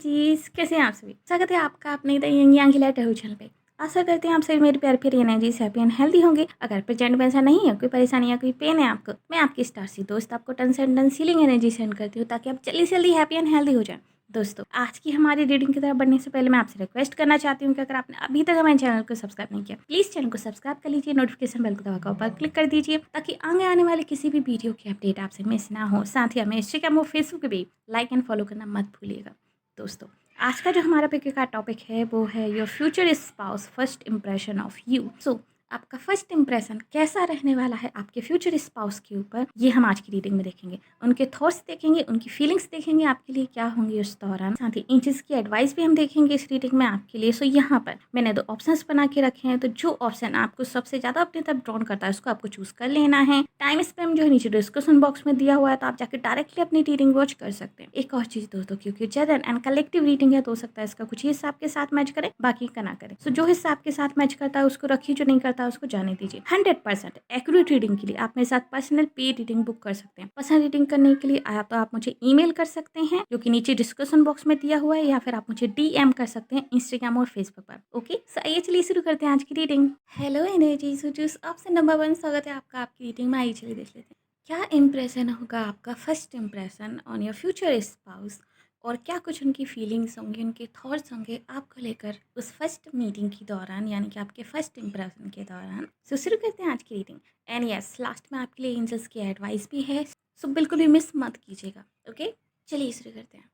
Energies, कैसे हैं आप सभी? स्वागत है आपका अपने द यंग यांग टेहू चैनल पे। आशा करते हैं आप सभी मेरे प्यार प्यारी एनर्जीज हैप्पी एंड हेल्दी होंगे। अगर प्रेजेंट में ऐसा नहीं है, कोई परेशानी या कोई पेन है आपको, मैं आपकी स्टार सी दोस्त आपको टन से टन सीलिंग एनर्जी सेंड करती हूँ ताकि आप जल्दी से जल्दी हैप्पी एंड हेल्दी हो जाए। दोस्तों, आज की हमारी रीडिंग की तरफ बढ़ने से पहले मैं आपसे रिक्वेस्ट करना चाहती हूँ कि अगर आपने अभी तक हमारे चैनल को सब्सक्राइब नहीं किया, प्लीज़ चैनल को सब्सक्राइब कर लीजिए, नोटिफिकेशन बेल को दबाकर ऊपर क्लिक कर दीजिए ताकि आगे आने वाले किसी भी वीडियो की अपडेट आपसे मिस ना हो। साथ ही हमें इंस्टाग्राम और फेसबुक पे भी लाइक एंड फॉलो करना मत भूलिएगा। दोस्तों, आज का जो हमारा पिक का टॉपिक है वो है your future spouse first impression of you. So आपका फर्स्ट इंप्रेशन कैसा रहने वाला है आपके फ्यूचर स्पाउस के ऊपर, ये हम आज की रीडिंग में देखेंगे। उनके थॉट्स देखेंगे, उनकी फीलिंग्स देखेंगे, आपके लिए क्या होंगे उस दौरान। साथ ही इंचेस की एडवाइस भी हम देखेंगे इस रीडिंग में आपके लिए। सो यहाँ पर मैंने 2 ऑप्शंस बना के रखे हैं, तो जो ऑप्शन आपको सबसे ज़्यादा अपनी तरफ ड्रॉन करता है उसको आपको चूज़ कर लेना है। टाइम स्पैम जो है नीचे डिस्क्रिप्शन बॉक्स में दिया हुआ है, तो आप जाकर डायरेक्टली अपनी रीडिंग वॉच कर सकते हैं। एक और चीज़ दोस्तों, क्योंकि जनरल एंड कलेक्टिव रीडिंग है तो हो सकता है इसका कुछ ही हिस्सा आपके साथ मैच करे, बाकी का ना करे। सो जो हिस्सा आपके साथ मैच करता है उसको रखिए, जो नहीं करता है उसको जाने दीजिए। 100% एक्यूरेट रीडिंग के लिए आप मेरे साथ पर्सनल पे रीडिंग बुक कर सकते हैं। पर्सनल रीडिंग करने के लिए तो आप मुझे ईमेल कर सकते हैं जो कि नीचे डिस्क्रिप्शन बॉक्स में दिया हुआ है, या फिर आप मुझे डीएम कर सकते हैं इंस्टाग्राम और फेसबुक पर। ओके, सो आइए चलिए शुरू करते हैं आज की रीडिंग। हेलो एनर्जी, सो जूस ऑप्शन नंबर 1, स्वागत है आपका आपकी रीडिंग में। आइए चलिए देख लेते हैं क्या इम्प्रेशन होगा आपका first impression on your future spouse, और क्या कुछ उनकी फीलिंग्स होंगी, उनके थॉट्स होंगे आपको लेकर उस फर्स्ट मीटिंग के दौरान, यानी कि आपके फर्स्ट इंप्रेशन के दौरान। सो शुरू करते हैं आज की रीडिंग। एंड यस, लास्ट में आपके लिए एंजल्स की एडवाइस भी है, सो बिल्कुल भी मिस मत कीजिएगा। ओके, चलिए शुरू करते हैं।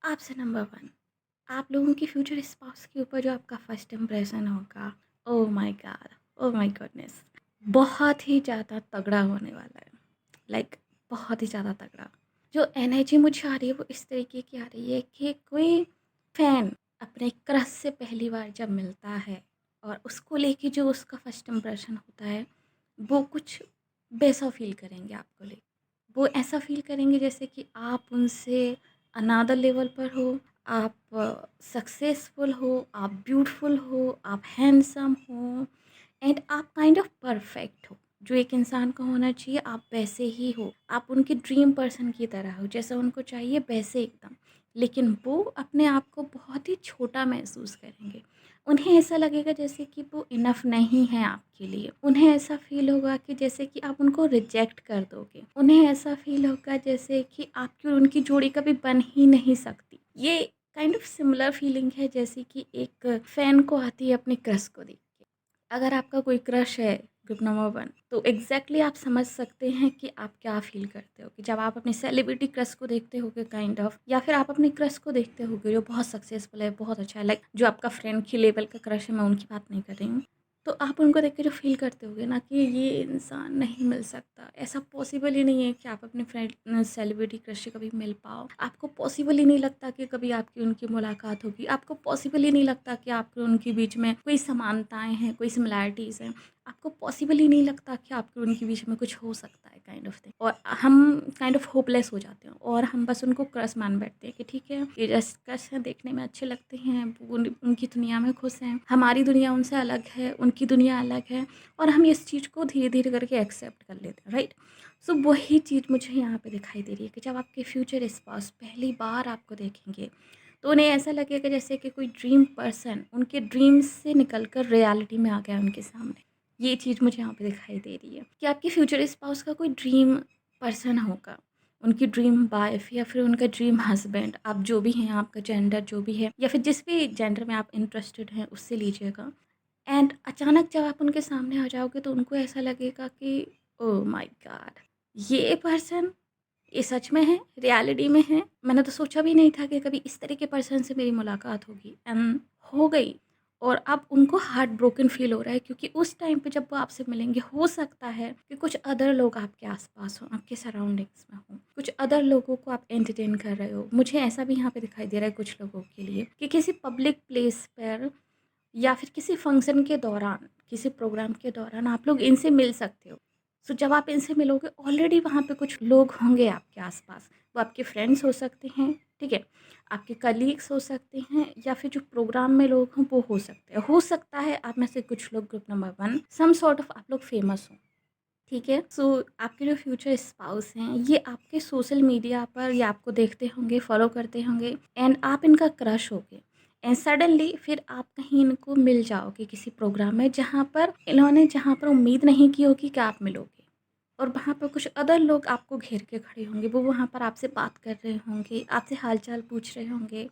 ऑप्शन नंबर 1, आप लोगों की फ्यूचर स्पाउस के ऊपर जो आपका फर्स्ट इम्प्रेशन होगा, oh my God, oh my goodness, बहुत ही ज़्यादा तगड़ा होने वाला है। लाइक बहुत ही ज़्यादा तगड़ा। जो एनर्जी मुझे आ रही है वो इस तरीके की आ रही है कि कोई फैन अपने क्रश से पहली बार जब मिलता है और उसको लेके जो उसका फर्स्ट इम्प्रेशन होता है, वो कुछ वैसा फील करेंगे आपको लेके। वो ऐसा फील करेंगे जैसे कि आप उनसे अनादर लेवल पर हो, आप सक्सेसफुल हो, आप ब्यूटीफुल हो, आप हैंडसम हो, एंड आप काइंड ऑफ परफेक्ट हो। जो एक इंसान को होना चाहिए आप वैसे ही हो, आप उनके ड्रीम पर्सन की तरह हो, जैसा उनको चाहिए वैसे एकदम। लेकिन वो अपने आप को बहुत ही छोटा महसूस करेंगे। उन्हें ऐसा लगेगा जैसे कि वो इनफ नहीं है आपके लिए। उन्हें ऐसा फील होगा कि जैसे कि आप उनको रिजेक्ट कर दोगे। उन्हें ऐसा फील होगा जैसे कि आपकी और उनकी जोड़ी कभी बन ही नहीं सकती। ये काइंड ऑफ सिमिलर फीलिंग है जैसे कि एक फैन को आती है अपने क्रश को देख के। अगर आपका कोई क्रश है ग्रुप नंबर 1, तो एग्जैक्टली आप समझ सकते हैं कि आप क्या फील करते हो कि जब आप अपने सेलिब्रिटी क्रश को देखते होगे काइंड ऑफ, या फिर आप अपने क्रश को देखते होगे जो बहुत सक्सेसफुल है, बहुत अच्छा है। लाइक जो आपका फ्रेंड की लेवल का क्रश है, मैं उनकी बात नहीं कर रही हूँ। तो आप उनको देख के जो फील करते होगे ना कि ये इंसान नहीं मिल सकता, ऐसा पॉसिबल ही नहीं है कि आप अपने फ्रेंड सेलिब्रिटी क्रश से कभी मिल पाओ। आपको पॉसिबल ही नहीं लगता कि कभी आपकी उनकी मुलाकात होगी। आपको पॉसिबल ही नहीं लगता कि आपके उनके बीच में कोई समानताएं हैं, कोई सिमिलैरिटीज़ हैं। आपको पॉसिबल ही नहीं लगता कि आपके उनके बीच में कुछ हो सकता है काइंड ऑफ थिंग। और हम काइंड ऑफ होपलेस हो जाते हैं और हम बस उनको क्रश मान बैठते हैं कि ठीक है, ये जस्ट क्रश है, देखने में अच्छे लगते हैं, वो उनकी दुनिया में खुश हैं, हमारी दुनिया उनसे अलग है, उनकी दुनिया अलग है, और हम इस चीज़ को धीरे धीरे करके एक्सेप्ट कर लेते हैं, राइट। सो वही चीज़ मुझे यहाँ पे दिखाई दे रही है कि जब आपके फ्यूचर स्पाउस पहली बार आपको देखेंगे तो उन्हें ऐसा लगेगा जैसे कि कोई ड्रीम पर्सन उनके ड्रीम्स से निकल कर रियलिटी में आ गया उनके सामने। ये चीज़ मुझे यहाँ पे दिखाई दे रही है कि आपके फ्यूचर स्पाउस का कोई ड्रीम पर्सन होगा, उनकी ड्रीम वाइफ या फिर उनका ड्रीम हस्बैंड, आप जो भी हैं, आपका जेंडर जो भी है या फिर जिस भी जेंडर में आप इंटरेस्टेड हैं उससे लीजिएगा। एंड अचानक जब आप उनके सामने आ जाओगे तो उनको ऐसा लगेगा कि ओह माय गॉड, ये पर्सन, ये सच में है, रियलिटी में है। मैंने तो सोचा भी नहीं था कि कभी इस तरह के पर्सन से मेरी मुलाकात होगी, एंड हो गई। और अब उनको हार्ट ब्रोकन फील हो रहा है क्योंकि उस टाइम पे जब वो आपसे मिलेंगे हो सकता है कि कुछ अदर लोग आपके आसपास हों, आपके सराउंडिंग्स में हों, कुछ अदर लोगों को आप एंटरटेन कर रहे हो। मुझे ऐसा भी यहाँ पे दिखाई दे रहा है कुछ लोगों के लिए कि किसी पब्लिक प्लेस पर या फिर किसी फंक्शन के दौरान, किसी प्रोग्राम के दौरान आप लोग इनसे मिल सकते हो। सो जब आप इनसे मिलोगे ऑलरेडी वहाँ पे कुछ लोग होंगे आपके आसपास। वो आपके फ्रेंड्स हो सकते हैं, ठीक है, आपके कलीग्स हो सकते हैं, या फिर जो प्रोग्राम में लोग हों वो हो सकते हैं। हो सकता है आप में से कुछ लोग group number 1 some sort of आप लोग फेमस हो, ठीक है। सो आपके जो फ्यूचर स्पाउस हैं, ये आपके सोशल मीडिया पर ये आपको देखते होंगे, फॉलो करते होंगे एंड आप इनका क्रश होगे एंड सडनली फिर आप कहीं इनको मिल जाओगे किसी प्रोग्राम में, जहाँ पर उम्मीद नहीं की होगी कि आप मिलोगे। और वहाँ पर कुछ अदर लोग आपको घेर के खड़े होंगे, वो वहाँ पर आपसे बात कर रहे होंगे, आपसे हाल-चाल पूछ रहे होंगे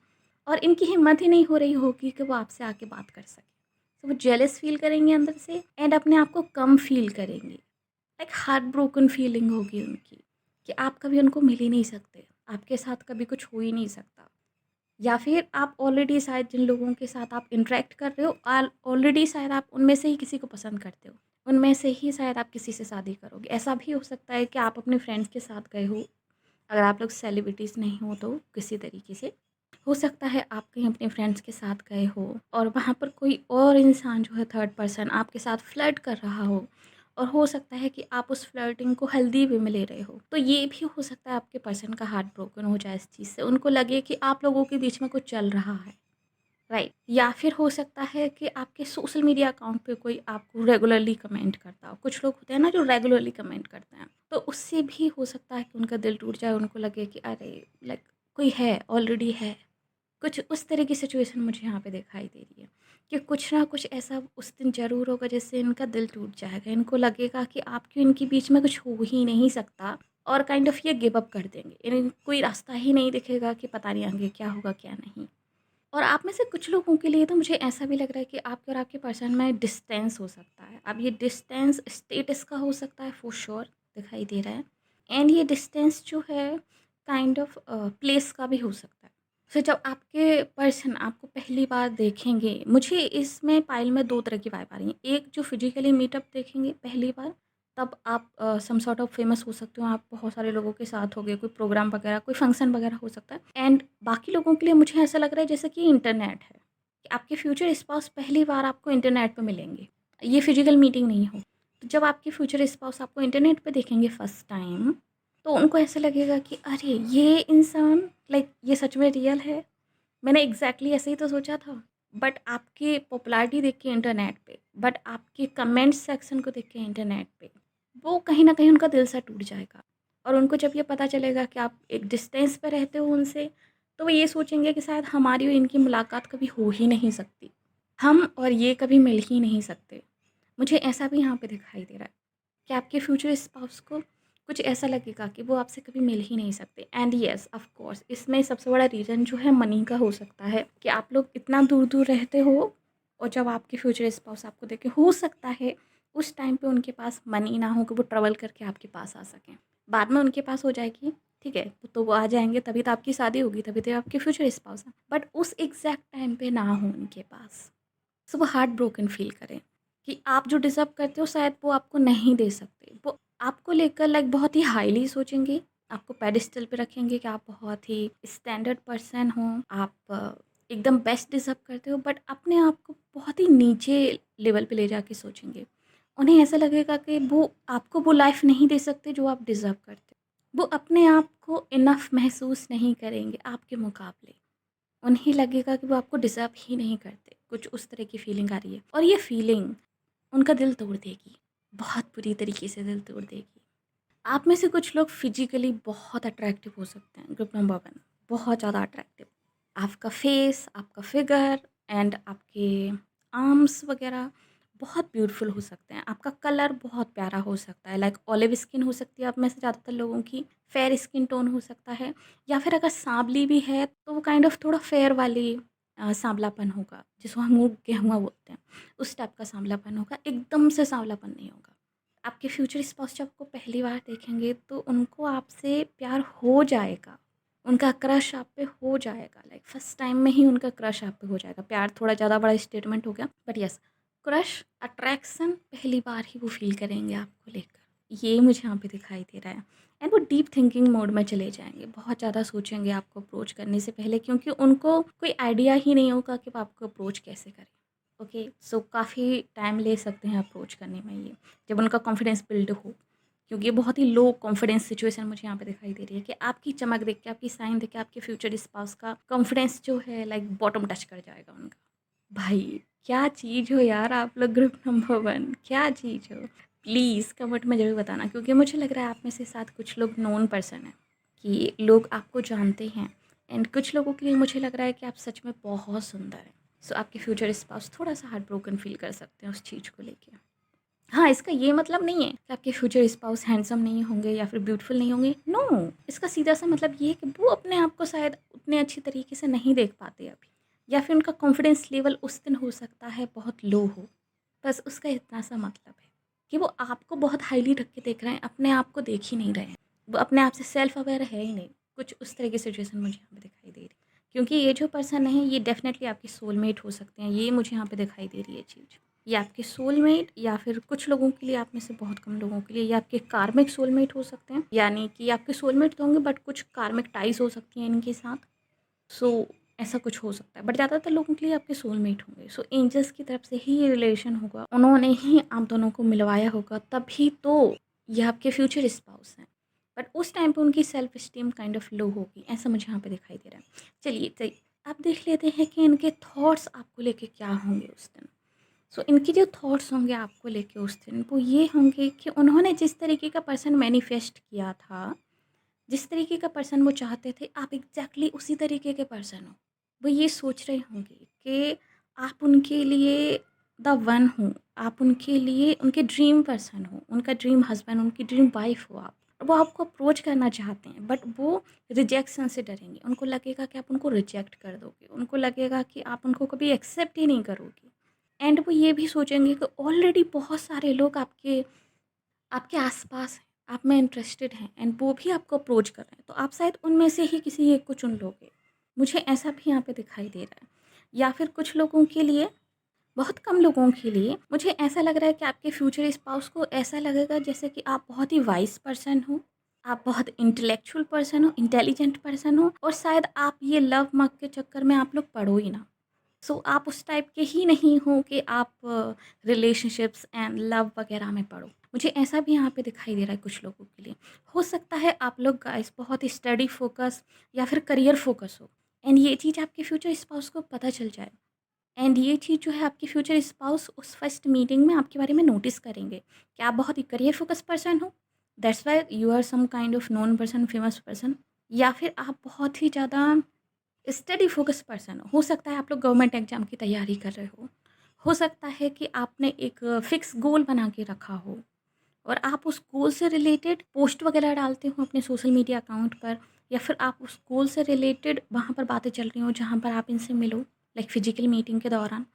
और इनकी हिम्मत ही नहीं हो रही होगी कि वो आपसे आके बात कर सकें। तो वो जेलस फ़ील करेंगे अंदर से एंड अपने आप को कम फ़ील करेंगे। एक हार्ट ब्रोकन फीलिंग होगी उनकी कि आप कभी उनको मिल ही नहीं सकते, आपके साथ कभी कुछ हो ही नहीं सकता। या फिर आप ऑलरेडी शायद जिन लोगों के साथ आप इंटरेक्ट कर रहे हो ऑलरेडी शायद आप उनमें से ही किसी को पसंद करते हो, उनमें से ही शायद आप किसी से शादी करोगे। ऐसा भी हो सकता है कि आप अपने फ्रेंड्स के साथ गए हो, अगर आप लोग सेलिब्रिटीज़ नहीं हो तो किसी तरीके से हो सकता है आप कहीं अपने फ्रेंड्स के साथ गए हो और वहाँ पर कोई और इंसान जो है थर्ड पर्सन आपके साथ फ्लर्ट कर रहा हो और हो सकता है कि आप उस फ्लर्टिंग को हेल्दी वे में ले रहे हो, तो ये भी हो सकता है आपके पर्सन का हार्ट ब्रोकन हो जाए इस चीज़ से, उनको लगे कि आप लोगों के बीच में कुछ चल रहा है, राइट। या फिर हो सकता है कि आपके सोशल मीडिया अकाउंट पे कोई आपको रेगुलरली कमेंट करता हो, कुछ लोग होते हैं ना जो रेगुलरली कमेंट करते हैं, तो उससे भी हो सकता है कि उनका दिल टूट जाए, उनको लगे कि अरे लाइक कोई है, ऑलरेडी है। कुछ उस तरह की सिचुएशन मुझे यहाँ पे दिखाई दे रही है कि कुछ ना कुछ ऐसा उस दिन ज़रूर होगा जिससे इनका दिल टूट जाएगा। इनको लगेगा कि आपके इनके बीच में कुछ हो ही नहीं सकता और काइंड ऑफ ये गिव अप कर देंगे। इन्हें कोई रास्ता ही नहीं दिखेगा कि पता नहीं आगे क्या होगा, क्या नहीं। और आप में से कुछ लोगों के लिए तो मुझे ऐसा भी लग रहा है कि आपके और आपके पर्सन में डिस्टेंस हो सकता है। अब ये डिस्टेंस स्टेटस का हो सकता है, फॉर श्योर दिखाई दे रहा है एंड ये डिस्टेंस जो है काइंड ऑफ प्लेस का भी हो सकता है। फिर जब आपके पर्सन आपको पहली बार देखेंगे, मुझे इसमें पाइल में 2 तरह की वाइब आ रही हैं। एक जो फिज़िकली मीटअप देखेंगे पहली बार, तब आप सम सॉर्ट ऑफ फेमस हो सकते हो, आप बहुत सारे लोगों के साथ होगे, कोई प्रोग्राम वगैरह, कोई फंक्शन वगैरह हो सकता है। एंड बाकी लोगों के लिए मुझे ऐसा लग रहा है जैसे कि इंटरनेट है, कि आपके फ्यूचर स्पाउस पहली बार आपको इंटरनेट पे मिलेंगे। ये फिज़िकल मीटिंग नहीं हो। तो जब आपके फ्यूचर स्पाउस आपको इंटरनेट पे देखेंगे फर्स्ट टाइम, तो उनको ऐसा लगेगा कि अरे! ये इंसान लाइक ये सच में रियल है। मैंने एग्ज़ैक्टली ऐसे ही तो सोचा था। बट आपकी पॉपुलैरिटी देख के इंटरनेट पे, बट आपके कमेंट सेक्शन को देख के इंटरनेट पे, वो कहीं न कहीं उनका दिल सा टूट जाएगा। और उनको जब ये पता चलेगा कि आप एक डिस्टेंस पे रहते हो उनसे, तो वो ये सोचेंगे कि शायद हमारी और इनकी मुलाकात कभी हो ही नहीं सकती। हम और ये कभी मिल ही नहीं सकते। मुझे ऐसा भी यहाँ पे दिखाई दे रहा है। कि आपके फ्यूचर स्पाउस को कुछ ऐसा लगेगा कि वो आपसे कभी मिल ही नहीं सकते एंड येस ऑफ कोर्स इसमें सबसे बड़ा रीज़न जो है मनी का हो सकता है कि आप लोग इतना दूर दूर रहते हो और जब आपके फ्यूचर स्पाउस आपको देखे, हो सकता है उस टाइम पे उनके पास मनी ना हो कि वो ट्रैवल करके आपके पास आ सकें। बाद में उनके पास हो जाएगी, ठीक है, तो वो आ जाएंगे, तभी तो आपकी शादी होगी, तभी तो आपके फ्यूचर स्पाउस हैं, बट उस एग्जैक्ट टाइम पे ना हो उनके पास, सो वो हार्ट ब्रोकन फील करें कि आप जो डिज़र्व करते हो शायद वो आपको नहीं दे सकते। वो आपको लेकर लाइक बहुत ही हाईली सोचेंगे, आपको पेडेस्टल पे रखेंगे कि आप बहुत ही स्टैंडर्ड पर्सन हो, आप एकदम बेस्ट डिज़र्व करते हो, बट अपने आप को बहुत ही नीचे लेवल पे ले जाके सोचेंगे। उन्हें ऐसा लगेगा कि वो आपको वो लाइफ़ नहीं दे सकते जो आप डिज़र्व करते हो। वो अपने आप को इनफ महसूस नहीं करेंगे आपके मुकाबले। उन्हें लगेगा कि वो आपको डिज़र्व ही नहीं करते। कुछ उस तरह की फीलिंग आ रही है और ये फीलिंग उनका दिल तोड़ देगी, बहुत बुरी तरीके से दिल तोड़ देगी। आप में से कुछ लोग फिज़िकली बहुत अट्रैक्टिव हो सकते हैं, ग्रुप नंबर 1 बहुत ज़्यादा अट्रैक्टिव। आपका फेस, आपका फिगर एंड आपके आर्म्स वग़ैरह बहुत ब्यूटीफुल हो सकते हैं। आपका कलर बहुत प्यारा हो सकता है, लाइक ऑलिव स्किन हो सकती है आप में से ज़्यादातर लोगों की, फेयर स्किन टोन हो सकता है या फिर अगर सांवली भी है तो वो काइंड ऑफ थोड़ा फेयर वाली सांवलापन होगा, जिसको हम मुँह गेहुआ बोलते हैं, उस टाइप का सांवलापन होगा, एकदम से सांवलापन नहीं होगा। आपके फ्यूचर स्पाउस जब आपको पहली बार देखेंगे तो उनको आपसे प्यार हो जाएगा, उनका क्रश आप पे हो जाएगा, लाइक फर्स्ट टाइम में ही उनका क्रश आप पे हो जाएगा। प्यार थोड़ा ज़्यादा बड़ा स्टेटमेंट हो गया, बट यस, क्रश, अट्रैक्शन पहली बार ही वो फ़ील करेंगे आपको लेकर। ये मुझे यहाँ पे दिखाई दे रहा है एंड वो डीप थिंकिंग मोड में चले जाएँगे, बहुत ज़्यादा सोचेंगे आपको अप्रोच करने से पहले, क्योंकि उनको कोई आइडिया ही नहीं होगा कि वो आपको अप्रोच कैसे करें। ओके, सो काफ़ी टाइम ले सकते हैं अप्रोच करने में ये, जब उनका कॉन्फिडेंस बिल्ड हो। क्योंकि ये बहुत ही लो कॉन्फिडेंस सिचुएशन मुझे यहाँ पे दिखाई दे रही है कि आपकी चमक देख के, आपकी साइन देख के आपके फ्यूचर स्पाउस का कॉन्फिडेंस जो है लाइक बॉटम टच कर जाएगा उनका। भाई क्या चीज़ हो यार आप लोग, ग्रुप नंबर 1 क्या चीज़ हो। प्लीज़ कमेंट में ज़रूर बताना, क्योंकि मुझे लग रहा है आप में से साथ कुछ लोग नोन पर्सन हैं, कि लोग आपको जानते हैं, एंड कुछ लोगों के लिए मुझे लग रहा है कि आप सच में बहुत सुंदर हैं। सो आपके फ्यूचर स्पाउस थोड़ा सा हार्ट ब्रोकन फील कर सकते हैं उस चीज़ को लेके। हाँ, इसका ये मतलब नहीं है कि आपके फ्यूचर स्पाउस हैंडसम नहीं होंगे या फिर ब्यूटीफुल नहीं होंगे। नो, इसका सीधा सा मतलब ये है कि वो अपने आप को शायद उतने अच्छी तरीके से नहीं देख पाते अभी, या फिर उनका कॉन्फिडेंस लेवल उस दिन हो सकता है बहुत लो हो। बस उसका इतना सा मतलब है कि वो आपको बहुत हाईली रख के देख रहे हैं, अपने आप को देख ही नहीं रहे हैं। वो अपने आप से सेल्फ अवेयर है ही नहीं। कुछ उस तरह की सिचुएशन मुझे यहाँ पे दिखाई दे रही है, क्योंकि ये जो पर्सन है ये डेफ़िनेटली आपके सोलमेट हो सकते हैं। ये मुझे यहाँ पे दिखाई दे रही है चीज़। ये आपके सोलमेट, या फिर कुछ लोगों के लिए, आप में से बहुत कम लोगों के लिए, ये आपके कार्मिक सोलमेट हो सकते हैं। यानी कि आपके सोलमेट तो होंगे, बट कुछ कार्मिक टाइज़ हो सकती हैं इनके साथ। सो ऐसा कुछ हो सकता है, बट ज़्यादातर लोगों के लिए आपके सोलमेट होंगे। सो एंजल्स की तरफ से ही ये रिलेशन होगा, उन्होंने ही आप दोनों को मिलवाया होगा, तभी तो ये आपके फ्यूचर स्पाउस हैं। बट उस टाइम पे उनकी self esteem kind of low होगी, ऐसा मुझे यहाँ पे दिखाई दे रहा है। चलिए आप देख लेते हैं कि इनके थॉट्स आपको लेके क्या होंगे उस दिन। सो इनके जो थॉट्स होंगे आपको लेके उस दिन, वो ये होंगे कि उन्होंने जिस तरीके का पर्सन मैनिफेस्ट किया था, जिस तरीके का पर्सन वो चाहते थे, आप एग्जैक्टली उसी तरीके के पर्सन हो। वो ये सोच रहे होंगे कि आप उनके लिए द वन हो, आप उनके लिए उनके ड्रीम पर्सन हो, उनका ड्रीम हस्बैंड, उनकी ड्रीम वाइफ हो आप। वो आपको अप्रोच करना चाहते हैं, बट वो रिजेक्शन से डरेंगे। उनको लगेगा कि आप उनको रिजेक्ट कर दोगे, उनको लगेगा कि आप उनको कभी एक्सेप्ट ही नहीं करोगे। एंड वो ये भी सोचेंगे कि ऑलरेडी बहुत सारे लोग आपके आपके आसपास हैं, आप में इंटरेस्टेड हैं, एंड वो भी आपको अप्रोच कर रहे हैं, तो आप शायद उनमें से ही किसी एक को चुन लोगे। मुझे ऐसा भी यहाँ पे दिखाई दे रहा है। या फिर कुछ लोगों के लिए, बहुत कम लोगों के लिए, मुझे ऐसा लग रहा है कि आपके फ्यूचर स्पाउस को ऐसा लगेगा जैसे कि आप बहुत ही वाइस पर्सन हो, आप बहुत इंटेलेक्चुअल पर्सन हो, इंटेलिजेंट पर्सन हो, और शायद आप ये लव मग के चक्कर में आप लोग पढ़ो ही ना। सो आप उस टाइप के ही नहीं हो कि आप रिलेशनशिप्स एंड लव वगैरह में पढ़ो। मुझे ऐसा भी यहाँ पे दिखाई दे रहा है कुछ लोगों के लिए। हो सकता है आप लोग गाइस बहुत ही स्टडी फोकस या फिर करियर फोकस हो, एंड ये चीज़ आपके फ्यूचर स्पाउस को पता चल जाए, एंड ये चीज़ जो है आपके फ्यूचर स्पाउस उस फर्स्ट मीटिंग में आपके बारे में नोटिस करेंगे कि आप बहुत ही करियर फोकस पर्सन हो। That's why you are some kind of known person, famous person. या फिर आप बहुत ही ज़्यादा स्टडी फोकस पर्सन हो सकता है आप लोग गवर्नमेंट एग्जाम की तैयारी कर रहे हो सकता है कि आपने एक फिक्स गोल बना के रखा हो, और आप उस गोल से रिलेटेड पोस्ट वगैरह डालते हो अपने सोशल मीडिया अकाउंट पर, या फिर आप उस गोल से रिलेटेड वहाँ पर बातें चल रही हो जहाँ पर आप इनसे मिलो, लाइक फिजिकल मीटिंग के दौरान।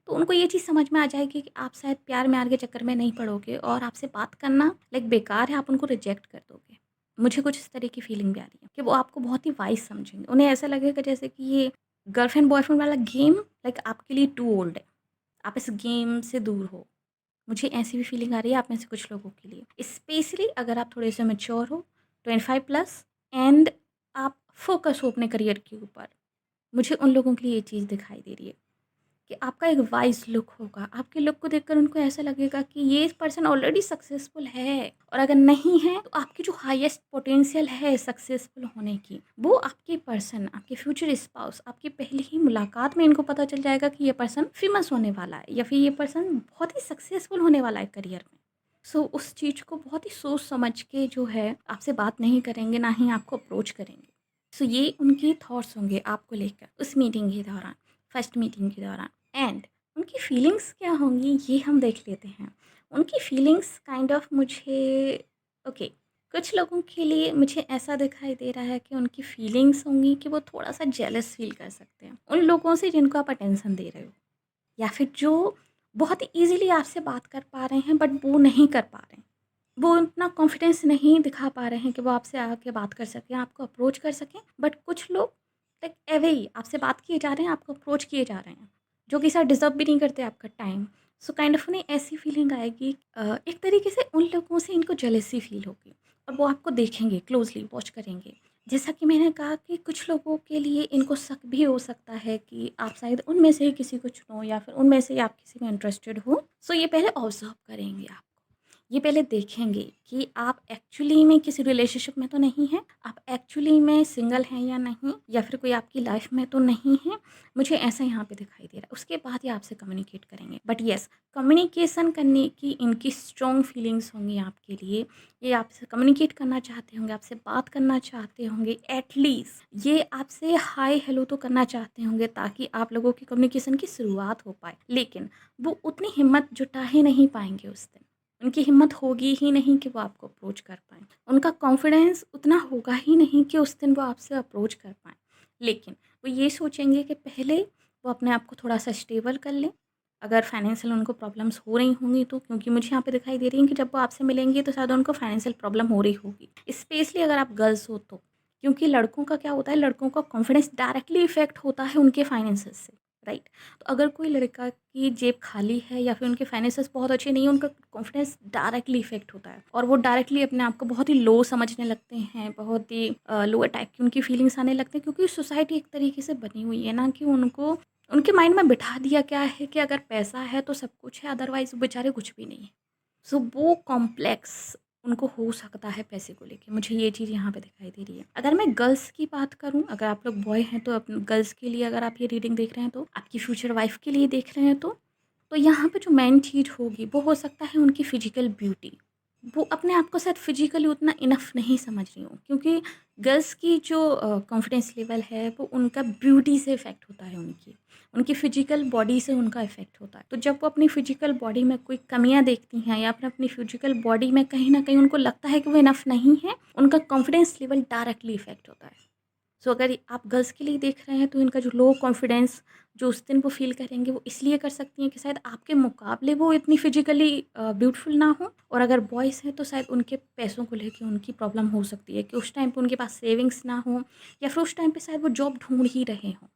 तो उनको ये चीज़ समझ में आ जाएगी कि आप शायद प्यार म्यार के चक्कर में नहीं पड़ोगे, और आपसे बात करना लाइक बेकार है, आप उनको रिजेक्ट कर दोगे। मुझे कुछ इस तरह की फीलिंग भी आ रही है कि वो आपको बहुत ही वाइस समझेंगे। उन्हें ऐसा लगेगा जैसे कि ये गर्लफ्रेंड बॉयफ्रेंड वाला गेम लाइक आपके लिए टू ओल्ड है, आप इस गेम से दूर हो। मुझे ऐसी भी फीलिंग आ रही है आप में से कुछ लोगों के लिए, स्पेशली अगर आप थोड़े से मैच्योर हो, 25+, एंड आप फोकस हो अपने करियर के ऊपर। मुझे उन लोगों के लिए ये चीज़ दिखाई दे रही है कि आपका एक वाइज़ लुक होगा। आपके लुक को देखकर उनको ऐसा लगेगा कि ये पर्सन ऑलरेडी सक्सेसफुल है, और अगर नहीं है तो आपकी जो हाईएस्ट पोटेंशियल है सक्सेसफुल होने की, वो आपके पर्सन, आपके फ्यूचर स्पाउस, आपकी पहली ही मुलाकात में इनको पता चल जाएगा कि ये पर्सन फेमस होने वाला है, या फिर ये पर्सन बहुत ही सक्सेसफुल होने वाला है करियर में। सो उस चीज़ को बहुत ही सोच समझ के जो है आपसे बात नहीं करेंगे, ना ही आपको अप्रोच करेंगे। सो ये उनके थॉट्स होंगे आपको लेकर उस मीटिंग के दौरान, फर्स्ट मीटिंग के दौरान। एंड उनकी फीलिंग्स क्या होंगी ये हम देख लेते हैं। उनकी फीलिंग्स काइंड ऑफ मुझे ओके कुछ लोगों के लिए मुझे ऐसा दिखाई दे रहा है कि उनकी फीलिंग्स होंगी कि वो थोड़ा सा जेलस फील कर सकते हैं उन लोगों से जिनको आप अटेंशन दे रहे हो, या फिर जो बहुत ईज़िली आपसे बात कर पा रहे हैं बट वो नहीं कर पा रहे हैं। वो इतना कॉन्फिडेंस नहीं दिखा पा रहे हैं कि वो आपसे आके बात कर सकें, आपको अप्रोच कर सकें। बट कुछ लोग लाइक एवे ही आपसे बात किए जा रहे हैं, आपको अप्रोच किए जा रहे हैं, जो कि शायद डिज़र्व भी नहीं करते आपका टाइम। सो काइंड ऑफ उन्हें ऐसी फीलिंग आएगी, एक तरीके से उन लोगों से इनको जेलसी फील होगी, और वो आपको देखेंगे, क्लोज़ली वॉच करेंगे। जैसा कि मैंने कहा कि कुछ लोगों के लिए इनको शक भी हो सकता है कि आप शायद उनमें से ही किसी को चुनो, या फिर उनमें से ही आप किसी में इंटरेस्टेड हो। सो ये पहले ऑब्ज़र्व करेंगे आपको। ये पहले देखेंगे कि आप एक्चुअली में किसी रिलेशनशिप में तो नहीं हैं, आप एक्चुअली में सिंगल हैं या नहीं, या फिर कोई आपकी लाइफ में तो नहीं है। मुझे ऐसा यहाँ पे दिखाई दे रहा है। उसके बाद ये आपसे कम्युनिकेट करेंगे। बट येस, कम्युनिकेशन करने की इनकी स्ट्रॉन्ग फीलिंग्स होंगी आपके लिए। ये आपसे कम्युनिकेट करना चाहते होंगे, आपसे बात करना चाहते होंगे, एटलीस्ट ये आपसे हाय हेलो तो करना चाहते होंगे ताकि आप लोगों की कम्युनिकेशन की शुरुआत हो पाए। लेकिन वो उतनी हिम्मत जुटा ही नहीं पाएंगे उस दिन। उनकी हिम्मत होगी ही नहीं कि वो आपको अप्रोच कर पाएँ। उनका कॉन्फिडेंस उतना होगा ही नहीं कि उस दिन वो आपसे अप्रोच कर पाएँ। लेकिन वो ये सोचेंगे कि पहले वो अपने आप को थोड़ा-सा स्टेबल कर लें। अगर फाइनेंशियल उनको प्रॉब्लम्स हो रही होंगी तो, क्योंकि मुझे यहाँ पे दिखाई दे रही है कि जब वो आपसे मिलेंगे तो शायद उनको फाइनेंशियल प्रॉब्लम हो रही होगी। स्पेशली अगर आप गर्ल्स हो तो। क्योंकि लड़कों का क्या होता है, लड़कों का कॉन्फिडेंस डायरेक्टली इफ़ेक्ट होता है उनके फाइनेंसेस से, राइट? तो अगर कोई लड़का की जेब खाली है या फिर उनके फाइनेंसेस बहुत अच्छे नहीं हैं, उनका कॉन्फिडेंस डायरेक्टली इफेक्ट होता है और वो डायरेक्टली अपने आप को बहुत ही लो समझने लगते हैं, बहुत ही लोअर टाइप की उनकी फीलिंग्स आने लगते हैं, क्योंकि सोसाइटी एक तरीके से बनी हुई है ना कि उनको उनके माइंड में बिठा दिया क्या है कि अगर पैसा है तो सब कुछ है, अदरवाइज वो बेचारे कुछ भी नहीं है। सो वो कॉम्प्लेक्स उनको हो सकता है पैसे को लेके। मुझे ये चीज़ यहाँ पे दिखाई दे रही है। अगर मैं गर्ल्स की बात करूँ, अगर आप लोग बॉय हैं तो गर्ल्स के लिए अगर आप ये रीडिंग देख रहे हैं तो आपकी फ्यूचर वाइफ के लिए देख रहे हैं तो यहाँ पे जो मेन चीज़ होगी वो हो सकता है उनकी फ़िज़िकल ब्यूटी। वो अपने आप को शायद फ़िज़िकली उतना इनफ नहीं समझ रही हूँ, क्योंकि गर्ल्स की जो कॉन्फिडेंस लेवल है वो उनका ब्यूटी से इफ़ेक्ट होता है, उनकी उनकी फ़िज़िकल बॉडी से उनका इफ़ेक्ट होता है। तो जब वो अपनी फ़िज़िकल बॉडी में कोई कमियाँ देखती हैं या फिर अपनी फ़िज़िकल बॉडी में कहीं न कहीं उनको लगता है कि वो इनफ नहीं है, उनका कॉन्फिडेंस लेवल डायरेक्टली इफ़ेक्ट होता है। सो अगर आप गर्ल्स के लिए देख रहे हैं तो इनका जो लो कॉन्फिडेंस जो उस दिन वो फ़ील करेंगे वो इसलिए कर सकती हैं कि शायद आपके मुकाबले वो इतनी फिजिकली ब्यूटीफुल ना हो, और अगर बॉयज़ हैं तो शायद उनके पैसों को लेके उनकी प्रॉब्लम हो सकती है कि उस टाइम पे उनके पास सेविंग्स ना हो, या फिर उस टाइम पे शायद वो जॉब ढूंढ ही रहे हों।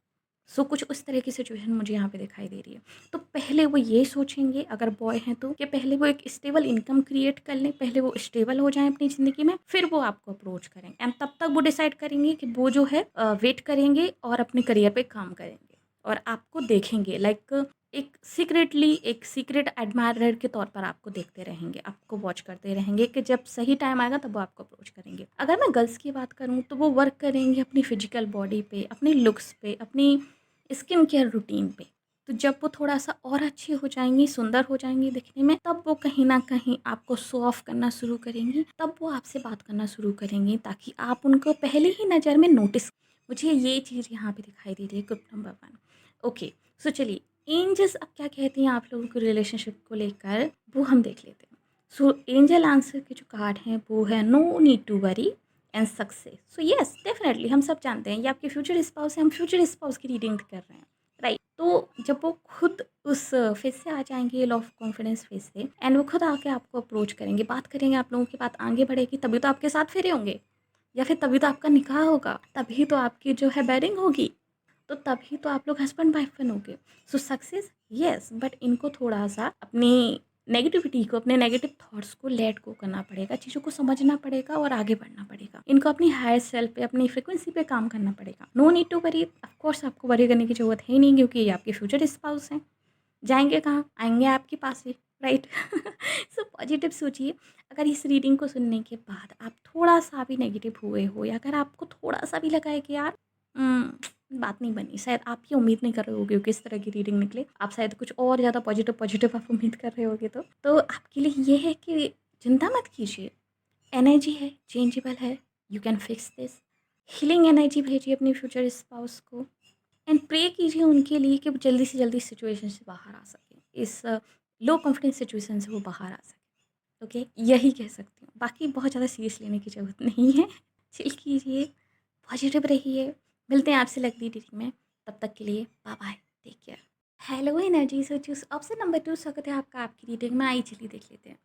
सो कुछ उस तरह की सिचुएशन मुझे यहाँ पे दिखाई दे रही है। तो पहले वो ये सोचेंगे अगर बॉय हैं तो कि पहले वो एक स्टेबल इनकम क्रिएट कर लें, पहले वो स्टेबल हो जाएँ अपनी ज़िंदगी में, फिर वो आपको अप्रोच करें, एंड तब तक वो डिसाइड करेंगे कि वो जो है वेट करेंगे और अपने करियर पे काम करेंगे और आपको देखेंगे लाइक एक सीक्रेटली, एक सीक्रेट एडमायरर के तौर पर आपको देखते रहेंगे, आपको वॉच करते रहेंगे कि जब सही टाइम आएगा तब वो आपको अप्रोच करेंगे। अगर मैं गर्ल्स की बात करूँ तो वो वर्क करेंगे अपनी फिजिकल बॉडी पे, अपनी लुक्स पे, अपनी स्किन केयर रूटीन पे। तो जब वो थोड़ा-सा और अच्छी हो जाएँगी, सुंदर हो जाएँगी दिखने में, तब वो कहीं न कहीं आपको शो ऑफ करना शुरू करेंगी, तब वो आपसे बात करना शुरू करेंगी ताकि आप उनको पहली ही नज़र में नोटिस। मुझे ये चीज़ यहाँ पे दिखाई दे रही है, टिप नंबर 1। ओके, सो चलिए एंजल्स अब क्या कहती हैं आप लोगों के रिलेशनशिप को लेकर, वो हम देख लेते हैं। सो एंजल आंसर के जो कार्ड हैं वो है no need to worry and success. So yes, definitely हम सब जानते हैं ये आपके फ्यूचर स्पाउस है, हम फ्यूचर स्पाउस की रीडिंग कर रहे हैं, राइट? तो जब वो खुद उस फेज से आ जाएंगे, लॉ ऑफ कॉन्फिडेंस फेज से, एंड वो खुद आके आपको अप्रोच करेंगे, बात करेंगे, आप लोगों की बात आगे बढ़ेगी, तभी तो आपके साथ फेरे होंगे, या फिर तभी तो आपका निकाह होगा, तभी तो आपकी जो है बैरिंग होगी, तो तभी तो आप लोग हस्बैंड वाइफ बनोगे। सो सक्सेस येस, बट इनको थोड़ा सा अपनी नेगेटिविटी को, अपने नेगेटिव थॉट्स को लेट गो करना पड़ेगा, चीज़ों को समझना पड़ेगा और आगे बढ़ना पड़ेगा। इनको अपनी हायर सेल्फ पे, अपनी फ्रिक्वेंसी पे काम करना पड़ेगा। No need to worry, of course आपको वरी करने की ज़रूरत है ही नहीं, क्योंकि ये आपके फ्यूचर स्पाउस हैं। जाएँगे कहाँ? आएँगे आपके पास ही, राइट? सो पॉजिटिव सोचिए। अगर इस रीडिंग को सुनने के बाद आप थोड़ा-सा भी नेगेटिव हुए हो, या अगर आपको थोड़ा-सा भी लगा है कि यार बात नहीं बनी, शायद आप ये उम्मीद नहीं कर रहे होगे कि इस तरह की रीडिंग निकले, आप शायद कुछ और ज़्यादा पॉजिटिव आप उम्मीद कर रहे होगे, तो आपके लिए ये है कि चिंता मत कीजिए। एनर्जी है, चेंजेबल है, you can fix this. Healing energy भेजिए अपने फ्यूचर स्पाउस को, एंड प्रे कीजिए उनके लिए कि वो जल्दी से जल्दी सिचुएशन से बाहर आ सकें, इस लो कॉन्फिडेंस सिचुएशन से वो बाहर आ सकें। ओके, यही कह सकती हूँ, बाकी बहुत ज़्यादा सीरियस लेने की ज़रूरत नहीं है। चिल कीजिए, पॉजिटिव रहिए। मिलते हैं आपसे अगली रीडिंग में, तब तक के लिए bye bye, take care. Hello energy, so choose option number 2 स्वागत है आपका आपकी रीडिंग में। आई चलिए देख लेते हैं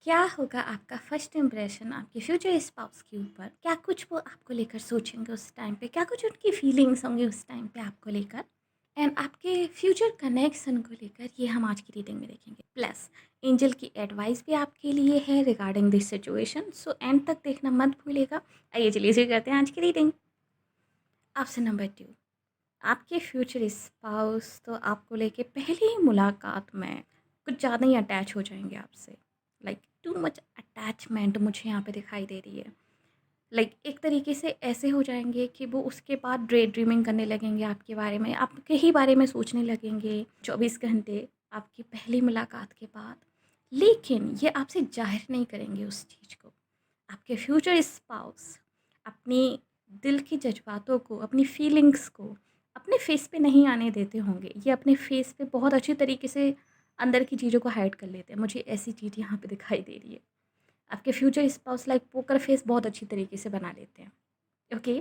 क्या होगा आपका फर्स्ट इम्प्रेशन आपके फ्यूचर स्पाउस के ऊपर। क्या कुछ वो आपको लेकर सोचेंगे उस टाइम पे, क्या कुछ उनकी फीलिंग्स होंगी उस टाइम पे आपको लेकर, एंड आपके फ्यूचर कनेक्शन को लेकर, ये हम आज की रीडिंग में देखेंगे। प्लस एंजल की एडवाइस भी आपके लिए है regarding this situation, so and तक देखना मत भूलिएगा। आइए चलिए शुरू करते हैं आज की रीडिंग। ऑप्शन नंबर 2, आपके फ्यूचर स्पाउस तो आपको लेके पहली ही मुलाकात में कुछ ज़्यादा ही अटैच हो जाएंगे आपसे, लाइक टू मच अटैचमेंट मुझे यहाँ पे दिखाई दे रही है। एक तरीके से ऐसे हो जाएँगे कि वो उसके बाद डे ड्रीमिंग करने लगेंगे आपके बारे में, आपके ही बारे में सोचने लगेंगे 24 घंटे आपकी पहली मुलाकात के बाद। लेकिन ये आपसे ज़ाहिर नहीं करेंगे उस चीज़ को। आपके फ्यूचर स्पाउस अपनी दिल की जज़्बातों को, अपनी फीलिंग्स को अपने फ़ेस पे नहीं आने देते होंगे। ये अपने फ़ेस पे बहुत अच्छी तरीके से अंदर की चीज़ों को हाइड कर लेते हैं। मुझे ऐसी चीज़ यहाँ पे दिखाई दे रही है। आपके फ्यूचर स्पाउस पोकर फेस बहुत अच्छी तरीके से बना लेते हैं। ओके,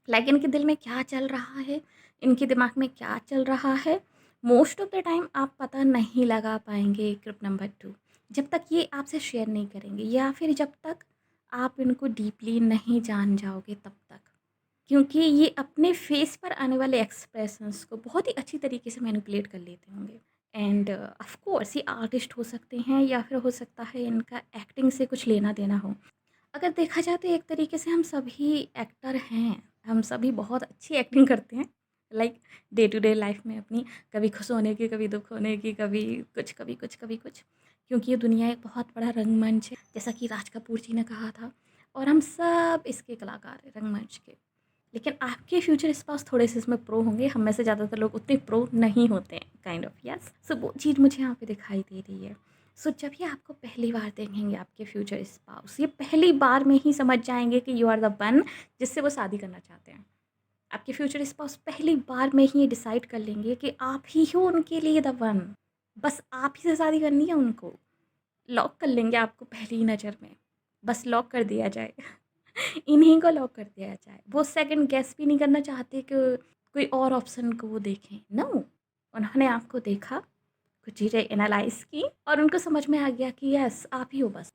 इनके दिल में क्या चल रहा है, इनके दिमाग में क्या चल रहा है, मोस्ट ऑफ द टाइम आप पता नहीं लगा पाएंगे। ग्रुप नंबर 2, जब तक ये आपसे शेयर नहीं करेंगे या फिर जब तक आप इनको डीपली नहीं जान जाओगे तब तक, क्योंकि ये अपने फेस पर आने वाले एक्सप्रेशंस को बहुत ही अच्छी तरीके से मैनिपुलेट कर लेते होंगे। एंड ऑफ कोर्स ये आर्टिस्ट हो सकते हैं या फिर हो सकता है इनका एक्टिंग से कुछ लेना देना हो। अगर देखा जाए तो एक तरीके से हम सभी एक्टर हैं, हम सभी बहुत अच्छी एक्टिंग करते हैं। डे टू डे लाइफ में अपनी, कभी खुश होने की, कभी दुख होने की, कभी कुछ, कभी कुछ, कभी कुछ। क्योंकि ये दुनिया एक बहुत बड़ा रंगमंच है, जैसा कि राज कपूर जी ने कहा था, और हम सब इसके कलाकार हैं रंगमंच के। लेकिन आपके फ्यूचर स्पाउस थोड़े से इसमें प्रो होंगे, हम में से ज़्यादातर लोग उतने प्रो नहीं होते हैं, काइंड ऑफ, यस। सो वो चीज़ मुझे यहाँ पे दिखाई दे रही है। सो जब ये आपको पहली बार देखेंगे आपके फ्यूचर स्पाउस, ये पहली बार में ही समझ जाएंगे कि यू आर द वन जिससे वो शादी करना चाहते हैं। आपके फ्यूचर स्पाउस पहली बार में ही ये डिसाइड कर लेंगे कि आप ही हो उनके लिए द वन, बस आप ही से शादी करनी है उनको। लॉक कर लेंगे आपको पहली ही नज़र में, बस लॉक कर दिया जाए। इन्हीं को लॉक कर दिया जाए। वो सेकंड गेस भी नहीं करना चाहते कि कोई और ऑप्शन को वो देखें। नो, उन्होंने आपको देखा, कुछ चीज़ें एनालाइज़ की और उनको समझ में आ गया कि यस आप ही हो बस।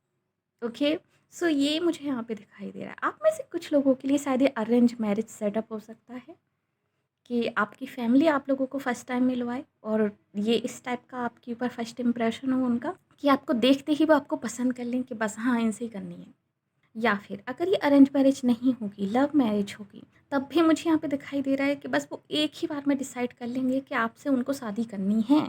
ओके, सो ये मुझे यहाँ पे दिखाई दे रहा है। आप में से कुछ लोगों के लिए शायद ये अरेंज मैरिज सेटअप हो सकता है कि आपकी फैमिली आप लोगों को फर्स्ट टाइम मिलवाए और ये इस टाइप का आपके ऊपर फर्स्ट इम्प्रेशन हो उनका कि आपको देखते ही वो आपको पसंद कर लें कि बस हाँ इनसे ही करनी है। या फिर अगर ये अरेंज मैरिज नहीं होगी, लव मैरिज होगी, तब भी मुझे यहाँ पे दिखाई दे रहा है कि बस वो एक ही बार में डिसाइड कर लेंगे कि आपसे उनको शादी करनी है।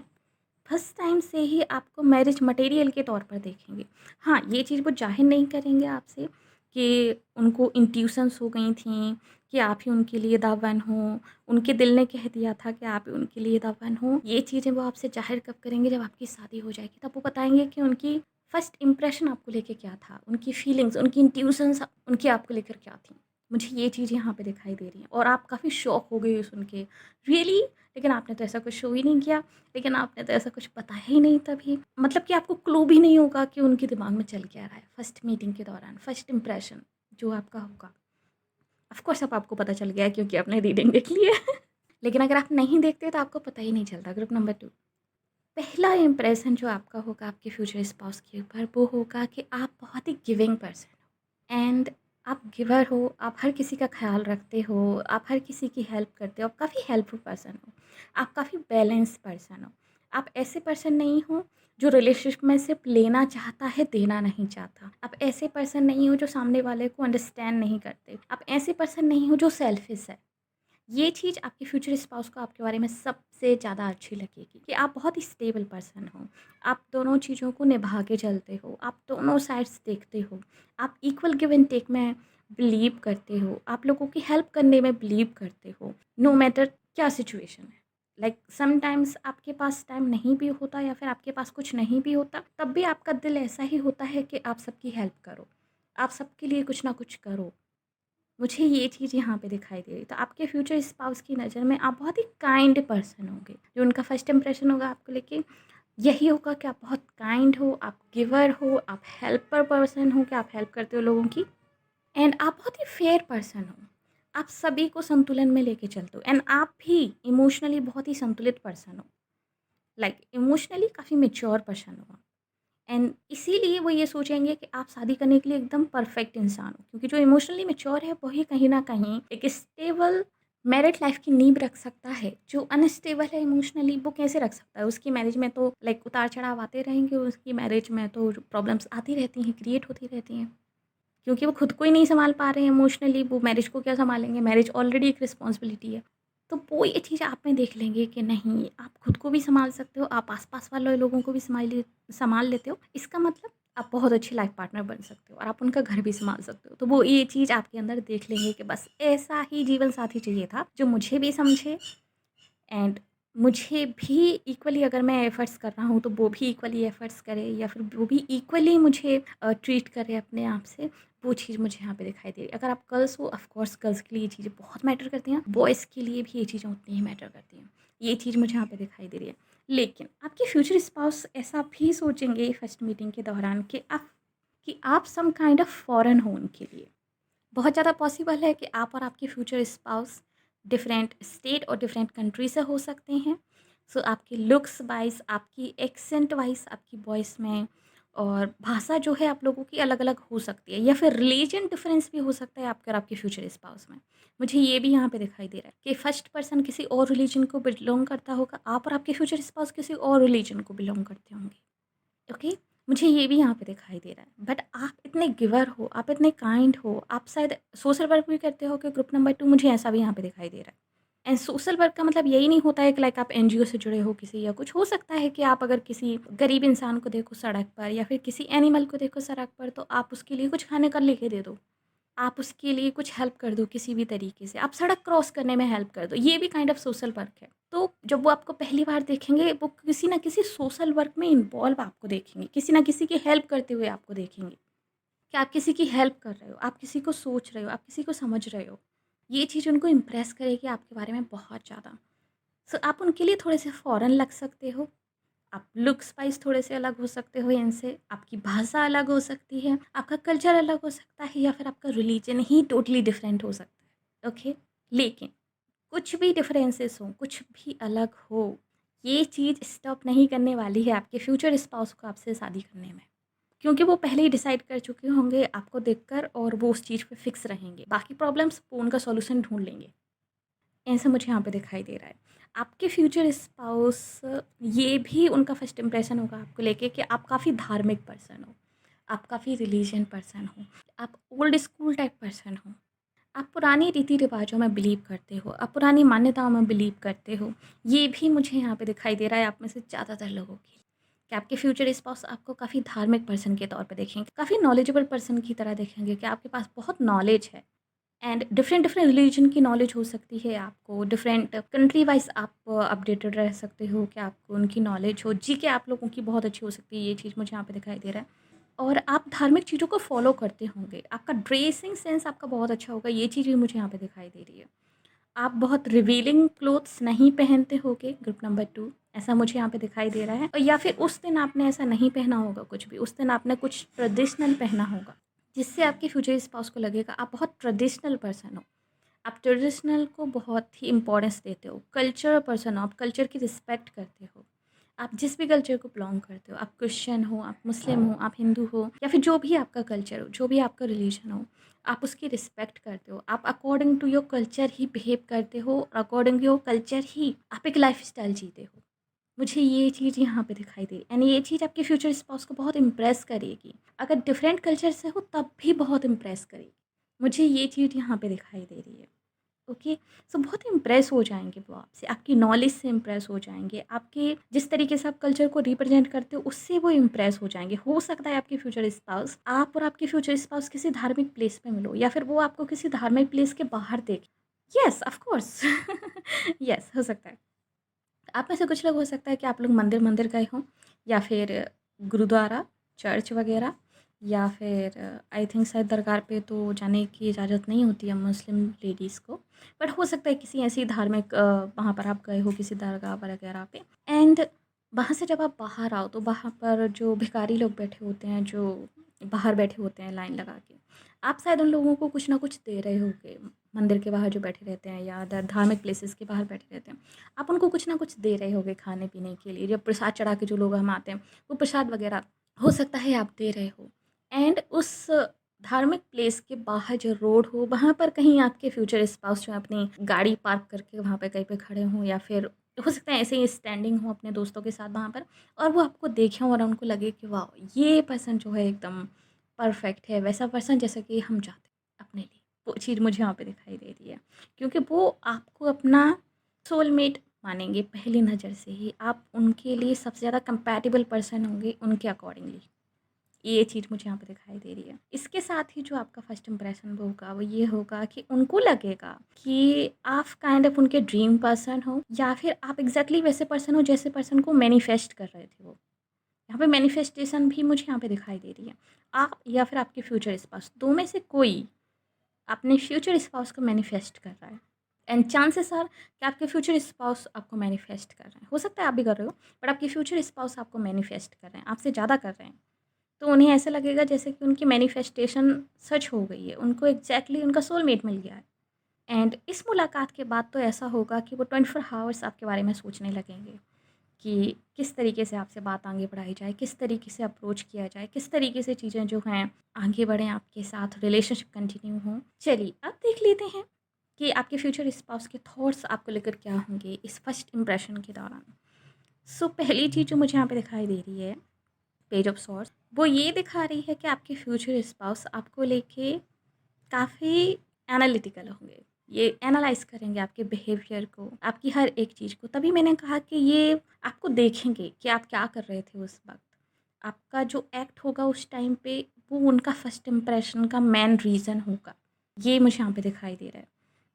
फर्स्ट टाइम से ही आपको मैरिज मटेरियल के तौर पर देखेंगे। हाँ, ये चीज़ वो ज़ाहिर नहीं करेंगे आपसे कि उनको इंट्यूशंस हो गई थी कि आप ही उनके लिए द वन हो, उनके दिल ने कह दिया था कि आप ही उनके लिए द वन हो। ये चीज़ें वो आपसे ज़ाहिर कब करेंगे, जब आपकी शादी हो जाएगी, तब वो बताएँगे कि उनकी फर्स्ट इंप्रेशन आपको लेके क्या था, उनकी फीलिंग्स, उनकी इंट्यूशंस उनकी आपको लेकर क्या थी। मुझे ये चीज़ यहाँ पे दिखाई दे रही है और आप काफ़ी शॉक हो गई सुन के, रियली? लेकिन आपने तो ऐसा कुछ शो ही नहीं किया, लेकिन आपने तो ऐसा कुछ बताया ही नहीं तभी। मतलब कि आपको क्लू भी नहीं होगा कि उनके दिमाग में चल क्या रहा है फर्स्ट मीटिंग के दौरान, फर्स्ट इंप्रेशन जो आपका होगा। ऑफ कोर्स अब आपको पता चल गया है क्योंकि आपने रीडिंग देख ली है। लेकिन अगर आप नहीं देखते तो आपको पता ही नहीं चलता। ग्रुप नंबर 2, पहला इम्प्रेशन जो आपका होगा आपके फ्यूचर स्पाउस के ऊपर, वो होगा कि आप बहुत ही गिविंग पर्सन हो एंड आप गिवर हो, आप हर किसी का ख्याल रखते हो, आप हर किसी की हेल्प करते हो, आप काफ़ी हेल्पफुल पर्सन हो, आप काफ़ी बैलेंस पर्सन हो। आप ऐसे पर्सन नहीं हो जो रिलेशनशिप में सिर्फ लेना चाहता है, देना नहीं चाहता। आप ऐसे पर्सन नहीं हो जो सामने वाले को अंडरस्टैंड नहीं करते। आप ऐसे पर्सन नहीं हो जो सेल्फिश है। ये चीज़ आपके फ्यूचर स्पाउस को आपके बारे में सबसे ज़्यादा अच्छी लगेगी कि आप बहुत ही स्टेबल पर्सन हो। आप दोनों चीज़ों को निभा के चलते हो, आप दोनों साइड्स देखते हो, आप इक्वल गिव एंड टेक में बिलीव करते हो, आप लोगों की हेल्प करने में बिलीव करते हो, नो मैटर क्या सिचुएशन है। समटाइम्स आपके पास टाइम नहीं भी होता या फिर आपके पास कुछ नहीं भी होता, तब भी आपका दिल ऐसा ही होता है कि आप सबकी हेल्प करो, आप सबके लिए कुछ ना कुछ करो। मुझे ये चीज़ यहाँ पे दिखाई दे रही। तो आपके फ्यूचर स्पाउस की नज़र में आप बहुत ही काइंड पर्सन होंगे। जो उनका फर्स्ट इंप्रेशन होगा आपको लेके, यही होगा कि आप बहुत काइंड हो, आप गिवर हो, आप हेल्पर पर्सन हो कि आप हेल्प करते हो लोगों की, एंड आप बहुत ही फेयर पर्सन हो। आप सभी को संतुलन में लेके चलते हो एंड आप भी इमोशनली बहुत ही संतुलित पर्सन हो। इमोशनली काफ़ी मेच्योर पर्सन हो। एंड इसीलिए वो ये सोचेंगे कि आप शादी करने के लिए एकदम परफेक्ट इंसान हो, क्योंकि जो इमोशनली मैच्योर है वही कहीं ना कहीं एक स्टेबल मैरिड लाइफ की नींव रख सकता है। जो अनस्टेबल है इमोशनली, वो कैसे रख सकता है? उसकी मैरिज में तो उतार चढ़ाव आते रहेंगे, उसकी मैरिज में तो प्रॉब्लम्स आती रहती हैं, क्रिएट होती रहती हैं, क्योंकि वो खुद को ही नहीं संभाल पा रहे हैं इमोशनली। वो मैरिज को क्या संभालेंगे? मैरिज ऑलरेडी एक रिस्पॉन्सिबिलिटी है। तो वो ये चीज़ आप में देख लेंगे कि नहीं, आप खुद को भी सँभाल सकते हो, आप आस-पास वाले लोगों को भी सँभाल लेते हो। इसका मतलब आप बहुत अच्छी लाइफ पार्टनर बन सकते हो और आप उनका घर भी सँभाल सकते हो। तो वो ये चीज़ आपके अंदर देख लेंगे कि बस ऐसा ही जीवन साथी चाहिए था, जो मुझे भी समझे एंड मुझे भी इक्वली, अगर मैं एफ़र्ट्स कर रहा हूँ तो वो भी इक्वली एफ़र्ट्स करे, या फिर वो भी इक्वली मुझे ट्रीट करे अपने आप से। वो चीज़ मुझे यहाँ पे दिखाई दे रही है। अगर आप गर्ल्स हो, ऑफ़ कोर्स गर्ल्स के लिए ये चीज़ें बहुत मैटर करती हैं, बॉयज़ के लिए भी ये चीज़ें उतनी ही मैटर करती हैं। ये चीज़ मुझे यहाँ पे दिखाई दे रही है। लेकिन आपके फ्यूचर स्पाउस ऐसा भी सोचेंगे फर्स्ट मीटिंग के दौरान कि आप सम काइंड ऑफ फ़ॉरेन हो उनके लिए। बहुत ज़्यादा पॉसिबल है कि आप और आपके फ्यूचर स्पाउस डिफरेंट स्टेट और डिफरेंट कंट्री से हो सकते हैं। सो आपकी लुक्स वाइज़, आपकी एक्सेंट वाइज़, आपकी वॉइस में और भाषा जो है आप लोगों की अलग-अलग हो सकती है, या फिर रिलीजन डिफरेंस भी हो सकता है आपके और आपके फ्यूचर स्पाउस में। मुझे ये भी यहाँ पे दिखाई दे रहा है कि फर्स्ट पर्सन किसी और रिलीजन को बिलॉन्ग करता होगा, आप और आपके फ्यूचर स्पाउस किसी और रिलीजन को बिलॉन्ग करते होंगे। ओके, मुझे ये भी यहाँ पे दिखाई दे रहा है। बट आप इतने गिवर हो, आप इतने काइंड हो, आप शायद सोशल वर्क भी करते हो कि ग्रुप नंबर 2, मुझे ऐसा भी यहाँ पे दिखाई दे रहा है। एंड सोशल वर्क का मतलब यही नहीं होता है कि लाइक आप एनजीओ से जुड़े हो किसी, या कुछ हो सकता है कि आप अगर किसी गरीब इंसान को देखो सड़क पर, या फिर किसी एनिमल को देखो सड़क पर, तो आप उसके लिए कुछ खाने का लेके दे दो। आप उसके लिए कुछ हेल्प कर दो किसी भी तरीके से, आप सड़क क्रॉस करने में हेल्प कर दो, ये भी काइंड ऑफ सोशल वर्क है। तो जब वो आपको पहली बार देखेंगे, वो किसी ना किसी सोशल वर्क में इन्वॉल्व आपको देखेंगे, किसी ना किसी की हेल्प करते हुए आपको देखेंगे कि आप किसी की हेल्प कर रहे हो, आप किसी को सोच रहे हो, आप किसी को समझ रहे हो। ये चीज़ उनको इम्प्रेस करेगी आपके बारे में बहुत ज़्यादा। सो आप उनके लिए थोड़े से फ़ॉरेन लग सकते हो, आप लुक्स वाइज़ थोड़े से अलग हो सकते हो इनसे, आपकी भाषा अलग हो सकती है, आपका कल्चर अलग हो सकता है, या फिर आपका रिलीजन ही टोटली डिफरेंट हो सकता है। ओके? लेकिन कुछ भी डिफरेंसेस हों, कुछ भी अलग हो, ये चीज़ स्टॉप नहीं करने वाली है आपके फ्यूचर स्पाउस को आपसे शादी करने में। क्योंकि वो पहले ही डिसाइड कर चुके होंगे आपको देखकर, और वो उस चीज़ पे फिक्स रहेंगे। बाकी प्रॉब्लम्स वो उनका सॉल्यूशन ढूँढ लेंगे। ऐसा मुझे यहाँ पे दिखाई दे रहा है। आपके फ्यूचर स्पाउस, ये भी उनका फर्स्ट इंप्रेशन होगा आपको लेके कि आप काफ़ी धार्मिक पर्सन हो, आप काफ़ी रिलीजियन पर्सन हो, आप ओल्ड स्कूल टाइप पर्सन हो, आप पुरानी रीति-रिवाज़ों में बिलीव करते हो, आप पुरानी मान्यताओं में बिलीव करते हो। ये भी मुझे यहाँ पे दिखाई दे रहा है आप में से ज़्यादातर लोगों के लिए, कि आपके फ्यूचर स्पाउस आपको काफ़ी धार्मिक पर्सन के तौर पे देखेंगे, काफ़ी नॉलेजेबल पर्सन की तरह देखेंगे कि आपके पास बहुत नॉलेज है। एंड डिफरेंट डिफरेंट रिलीजन की नॉलेज हो सकती है आपको, डिफरेंट कंट्री वाइज़ आप अपडेटेड रह सकते हो कि आपको उनकी नॉलेज हो। जीके आप लोगों की बहुत अच्छी हो सकती है, ये चीज़ मुझे यहाँ पे दिखाई दे रहा है। और आप धार्मिक चीज़ों को फ़ॉलो करते होंगे, आपका ड्रेसिंग सेंस आपका बहुत अच्छा होगा, ये चीज़ भी मुझे यहाँ पे दिखाई दे रही है। आप बहुत रिवीलिंग क्लोथ्स नहीं पहनते होगे, ग्रुप नंबर 2, ऐसा मुझे यहाँ पे दिखाई दे रहा है। और या फिर उस दिन आपने ऐसा नहीं पहना होगा कुछ भी, उस दिन आपने कुछ ट्रेडिशनल पहना होगा, जिससे आपके फ्यूचर स्पाउस को लगेगा आप बहुत ट्रेडिशनल पर्सन हो। आप ट्रेडिशनल को बहुत ही इम्पोर्टेंस देते हो, कल्चरल पर्सन हो, आप कल्चर की रिस्पेक्ट करते हो। आप जिस भी कल्चर को बिलोंग करते हो, आप क्रिश्चियन हो, आप मुस्लिम हो, आप हिंदू हो, या फिर जो भी आपका कल्चर हो, जो भी आपका रिलीजन हो, आप उसकी रिस्पेक्ट करते हो। आप अकॉर्डिंग टू योर कल्चर ही बिहेव करते हो, और अकॉर्डिंग टू योर कल्चर ही आप एक लाइफ़स्टाइल जीते हो। मुझे ये चीज़ यहाँ पे दिखाई दे रही है, एंड ये चीज़ आपके फ्यूचर स्पाउस को बहुत इम्प्रेस करेगी। अगर डिफरेंट कल्चर से हो तब भी बहुत इम्प्रेस करेगी। मुझे ये चीज़ यहाँ पे दिखाई दे रही है। ओके, सो बहुत इम्प्रेस हो जाएँगे वो आपसे, आपकी नॉलेज से इम्प्रेस हो जाएँगे, आपके जिस तरीके से आप कल्चर को रिप्रेज़ेंट करते हो उससे वो इम्प्रेस हो जाएँगे। हो सकता है आपके फ्यूचर स्पाउस, आप और आपके फ्यूचर स्पाउस किसी धार्मिक प्लेस पे मिलो, या फिर वो आपको किसी धार्मिक प्लेस के बाहर देखें। येस, ऑफ़ कोर्स येस, हो सकता है। आप में से कुछ लोग हो सकता है कि आप लोग मंदिर गए हों, या फिर गुरुद्वारा, चर्च वगैरह, या फिर आई थिंक शायद दरगाह पे तो जाने की इजाज़त नहीं होती है मुस्लिम लेडीज़ को। बट हो सकता है किसी ऐसी धार्मिक वहाँ पर आप गए हो किसी दरगाह वगैरह पे, एंड वहाँ से जब आप बाहर आओ तो वहाँ पर जो भिखारी लोग बैठे होते हैं, जो बाहर बैठे होते हैं लाइन लगा के, आप शायद उन लोगों को कुछ ना कुछ दे रहे होगे। मंदिर के बाहर जो बैठे रहते हैं, या अदर धार्मिक प्लेसेस के बाहर बैठे रहते हैं, आप उनको कुछ ना कुछ दे रहे होगे खाने-पीने के लिए। जब प्रसाद चढ़ा के जो लोग हम आते हैं, वो प्रसाद वग़ैरह हो सकता है आप दे रहे हो। एंड उस धार्मिक प्लेस के बाहर जो रोड हो, वहाँ पर कहीं आपके फ्यूचर स्पाउस जो है अपनी गाड़ी पार्क करके वहाँ पे कहीं पे खड़े हों, या फिर हो सकता है ऐसे ही स्टैंडिंग हो अपने दोस्तों के साथ वहाँ पर, और वो आपको देखें और उनको लगे कि वाओ! ये पर्सन जो है एकदम परफेक्ट है, वैसा पर्सन जैसा कि हम चाहते हैं अपने लिए। वो चीज़ मुझे यहाँ पे दिखाई दे रही है। क्योंकि वो आपको अपना सोलमेट मानेंगे पहली नज़र से ही, आप उनके लिए सबसे ज़्यादा कंपैटिबल पर्सन होंगे उनके अकॉर्डिंगली। ये चीज़ मुझे यहाँ पे दिखाई दे रही है। इसके साथ ही जो आपका फर्स्ट इंप्रेशन वो होगा, वो ये होगा कि उनको लगेगा कि आप काइंड ऑफ उनके ड्रीम पर्सन हो, या फिर आप एग्जैक्टली वैसे पर्सन हो जैसे पर्सन को मैनिफेस्ट कर रहे थे वो। यहाँ पे मैनिफेस्टेशन भी मुझे यहाँ पे दिखाई दे रही है। आप या फिर आपके फ्यूचर स्पाउस, दो में से कोई अपने फ्यूचर स्पाउस को मैनिफेस्ट कर रहा है। एंड चांसेस आर कि आपके फ्यूचर स्पाउस आपको मैनिफेस्ट कर रहे हैं। हो सकता है आप भी कर रहे हो, बट आपके फ्यूचर स्पाउस आपको मैनिफेस्ट कर रहे हैं, आपसे ज़्यादा कर रहे हैं। तो उन्हें ऐसा लगेगा जैसे कि उनकी मैनिफेस्टेशन सच हो गई है, उनको एग्जैक्टली उनका सोलमेट मिल गया है। एंड इस मुलाकात के बाद तो ऐसा होगा कि वो 24 हावर्स आपके बारे में सोचने लगेंगे कि किस तरीके से आपसे बात आगे बढ़ाई जाए, किस तरीके से अप्रोच किया जाए, किस तरीके से चीज़ें जो हैं आगे बढ़ें आपके साथ, रिलेशनशिप कंटिन्यू हो। चलिए अब देख लेते हैं कि आपके फ्यूचर स्पाउस के थॉट्स आपको लेकर क्या होंगे इस फर्स्ट इंप्रेशन के दौरान। सो पहली चीज़ जो मुझे यहाँ पे दिखाई दे रही है, पेज ऑफ सॉर्ड्स, वो ये दिखा रही है कि आपके फ्यूचर स्पाउस आपको लेके काफ़ी एनालिटिकल होंगे। ये एनालाइज़ करेंगे आपके बिहेवियर को, आपकी हर एक चीज़ को। तभी मैंने कहा कि ये आपको देखेंगे कि आप क्या कर रहे थे उस वक़्त। आपका जो एक्ट होगा उस टाइम पे, वो उनका फर्स्ट इंप्रेशन का मेन रीज़न होगा। ये मुझे यहाँ पे दिखाई दे रहा है।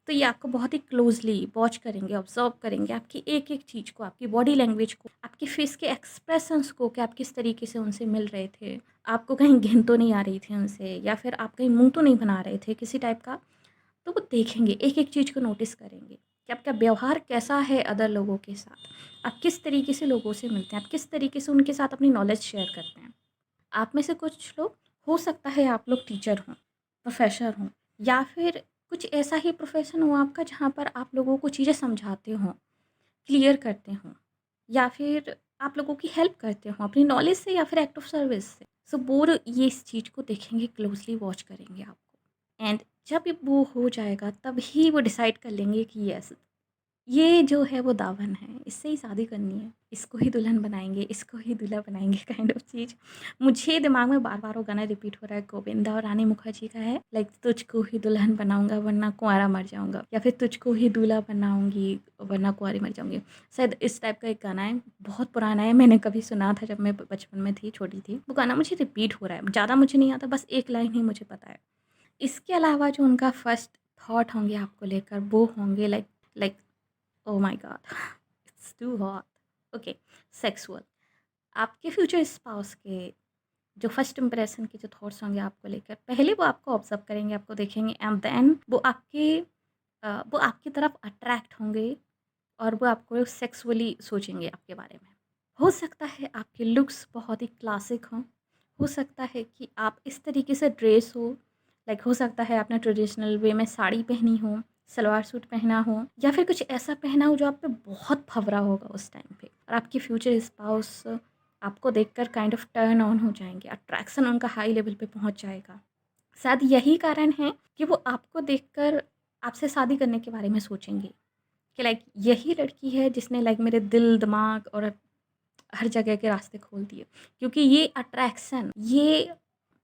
तो ये आपको बहुत ही क्लोज़ली वॉच करेंगे, ऑब्ज़र्व करेंगे आपकी एक-एक चीज़ को, आपकी बॉडी लैंग्वेज को, आपके फेस के एक्सप्रेशंस को कि आप किस तरीके से उनसे मिल रहे थे। आपको कहीं घिन तो नहीं आ रही थी उनसे, या फिर आप कहीं मुँह तो नहीं बना रहे थे किसी टाइप का। तो वो देखेंगे, एक-एक चीज़ को नोटिस करेंगे कि आपका व्यवहार कैसा है अदर लोगों के साथ। आप किस तरीके से लोगों से मिलते हैं, आप किस तरीके से उनके साथ अपनी नॉलेज शेयर करते हैं। आप में से कुछ लोग, हो सकता है आप लोग टीचर हों, प्रोफ़ेसर हों, या फिर कुछ ऐसा ही प्रोफ़ेशन हो आपका जहाँ पर आप लोगों को चीज़ें समझाते हों, क्लियर करते हों, या फिर आप लोगों की हेल्प करते हों अपनी नॉलेज से या फिर एक्ट ऑफ सर्विस से। सो वो ये इस चीज़ को देखेंगे, क्लोज़ली वॉच करेंगे आपको। एंड जब ये वो हो जाएगा तभी वो डिसाइड कर लेंगे कि यस, ये जो है वो दावन है, इससे ही शादी करनी है, इसको ही दुल्हन बनाएँगे, इसको ही दूल्हा बनाएँगे काइंड ऑफ़ चीज़। मुझे दिमाग में बार-बार वो गाना रिपीट हो रहा है, गोविंदा और रानी मुखर्जी का है, लाइक तुझको ही दुल्हन बनाऊँगा वरना कुँवारा मर जाऊँगा, या फिर तुझको ही दूल्हा बनाऊँगी वरना कुँवारी मर जाऊँगी। शायद इस टाइप का एक गाना है, बहुत पुराना है, मैंने कभी सुना था जब मैं बचपन में थी, छोटी थी। वो गाना मुझे रिपीट हो रहा है, ज़्यादा मुझे नहीं आता, बस एक लाइन ही मुझे पता है। इसके अलावा जो उनका फर्स्ट थॉट होंगे आपको लेकर, वो होंगे like like oh my god, it's too hot. Okay, sexual. आपके फ्यूचर स्पाउस के जो फर्स्ट इंप्रेशन के जो थॉट्स होंगे आपको लेकर, पहले वो आपको ऑब्जर्व करेंगे, आपको देखेंगे, एंड देन वो आपकी तरफ अट्रैक्ट होंगे, और वो आपको सेक्सुअली सोचेंगे आपके बारे में। हो सकता है आपके लुक्स बहुत ही क्लासिक हों, हो सकता है कि आप इस तरीके से ड्रेस हो, लाइक हो सकता है आपने ट्रेडिशनल वे में साड़ी पहनी हो, सलवार सूट पहना हो, या फिर कुछ ऐसा पहना हो जो आप पे बहुत फबरा होगा उस टाइम पे, और आपके फ्यूचर स्पाउस आपको देखकर काइंड ऑफ टर्न ऑन हो जाएंगे, अट्रैक्शन उनका हाई लेवल पे पहुंच जाएगा। शायद यही कारण है कि वो आपको देखकर आपसे शादी करने के बारे में सोचेंगे, कि लाइक यही लड़की है जिसने लाइक मेरे दिल, दिमाग और हर जगह के रास्ते खोल दिए। क्योंकि ये अट्रैक्शन, ये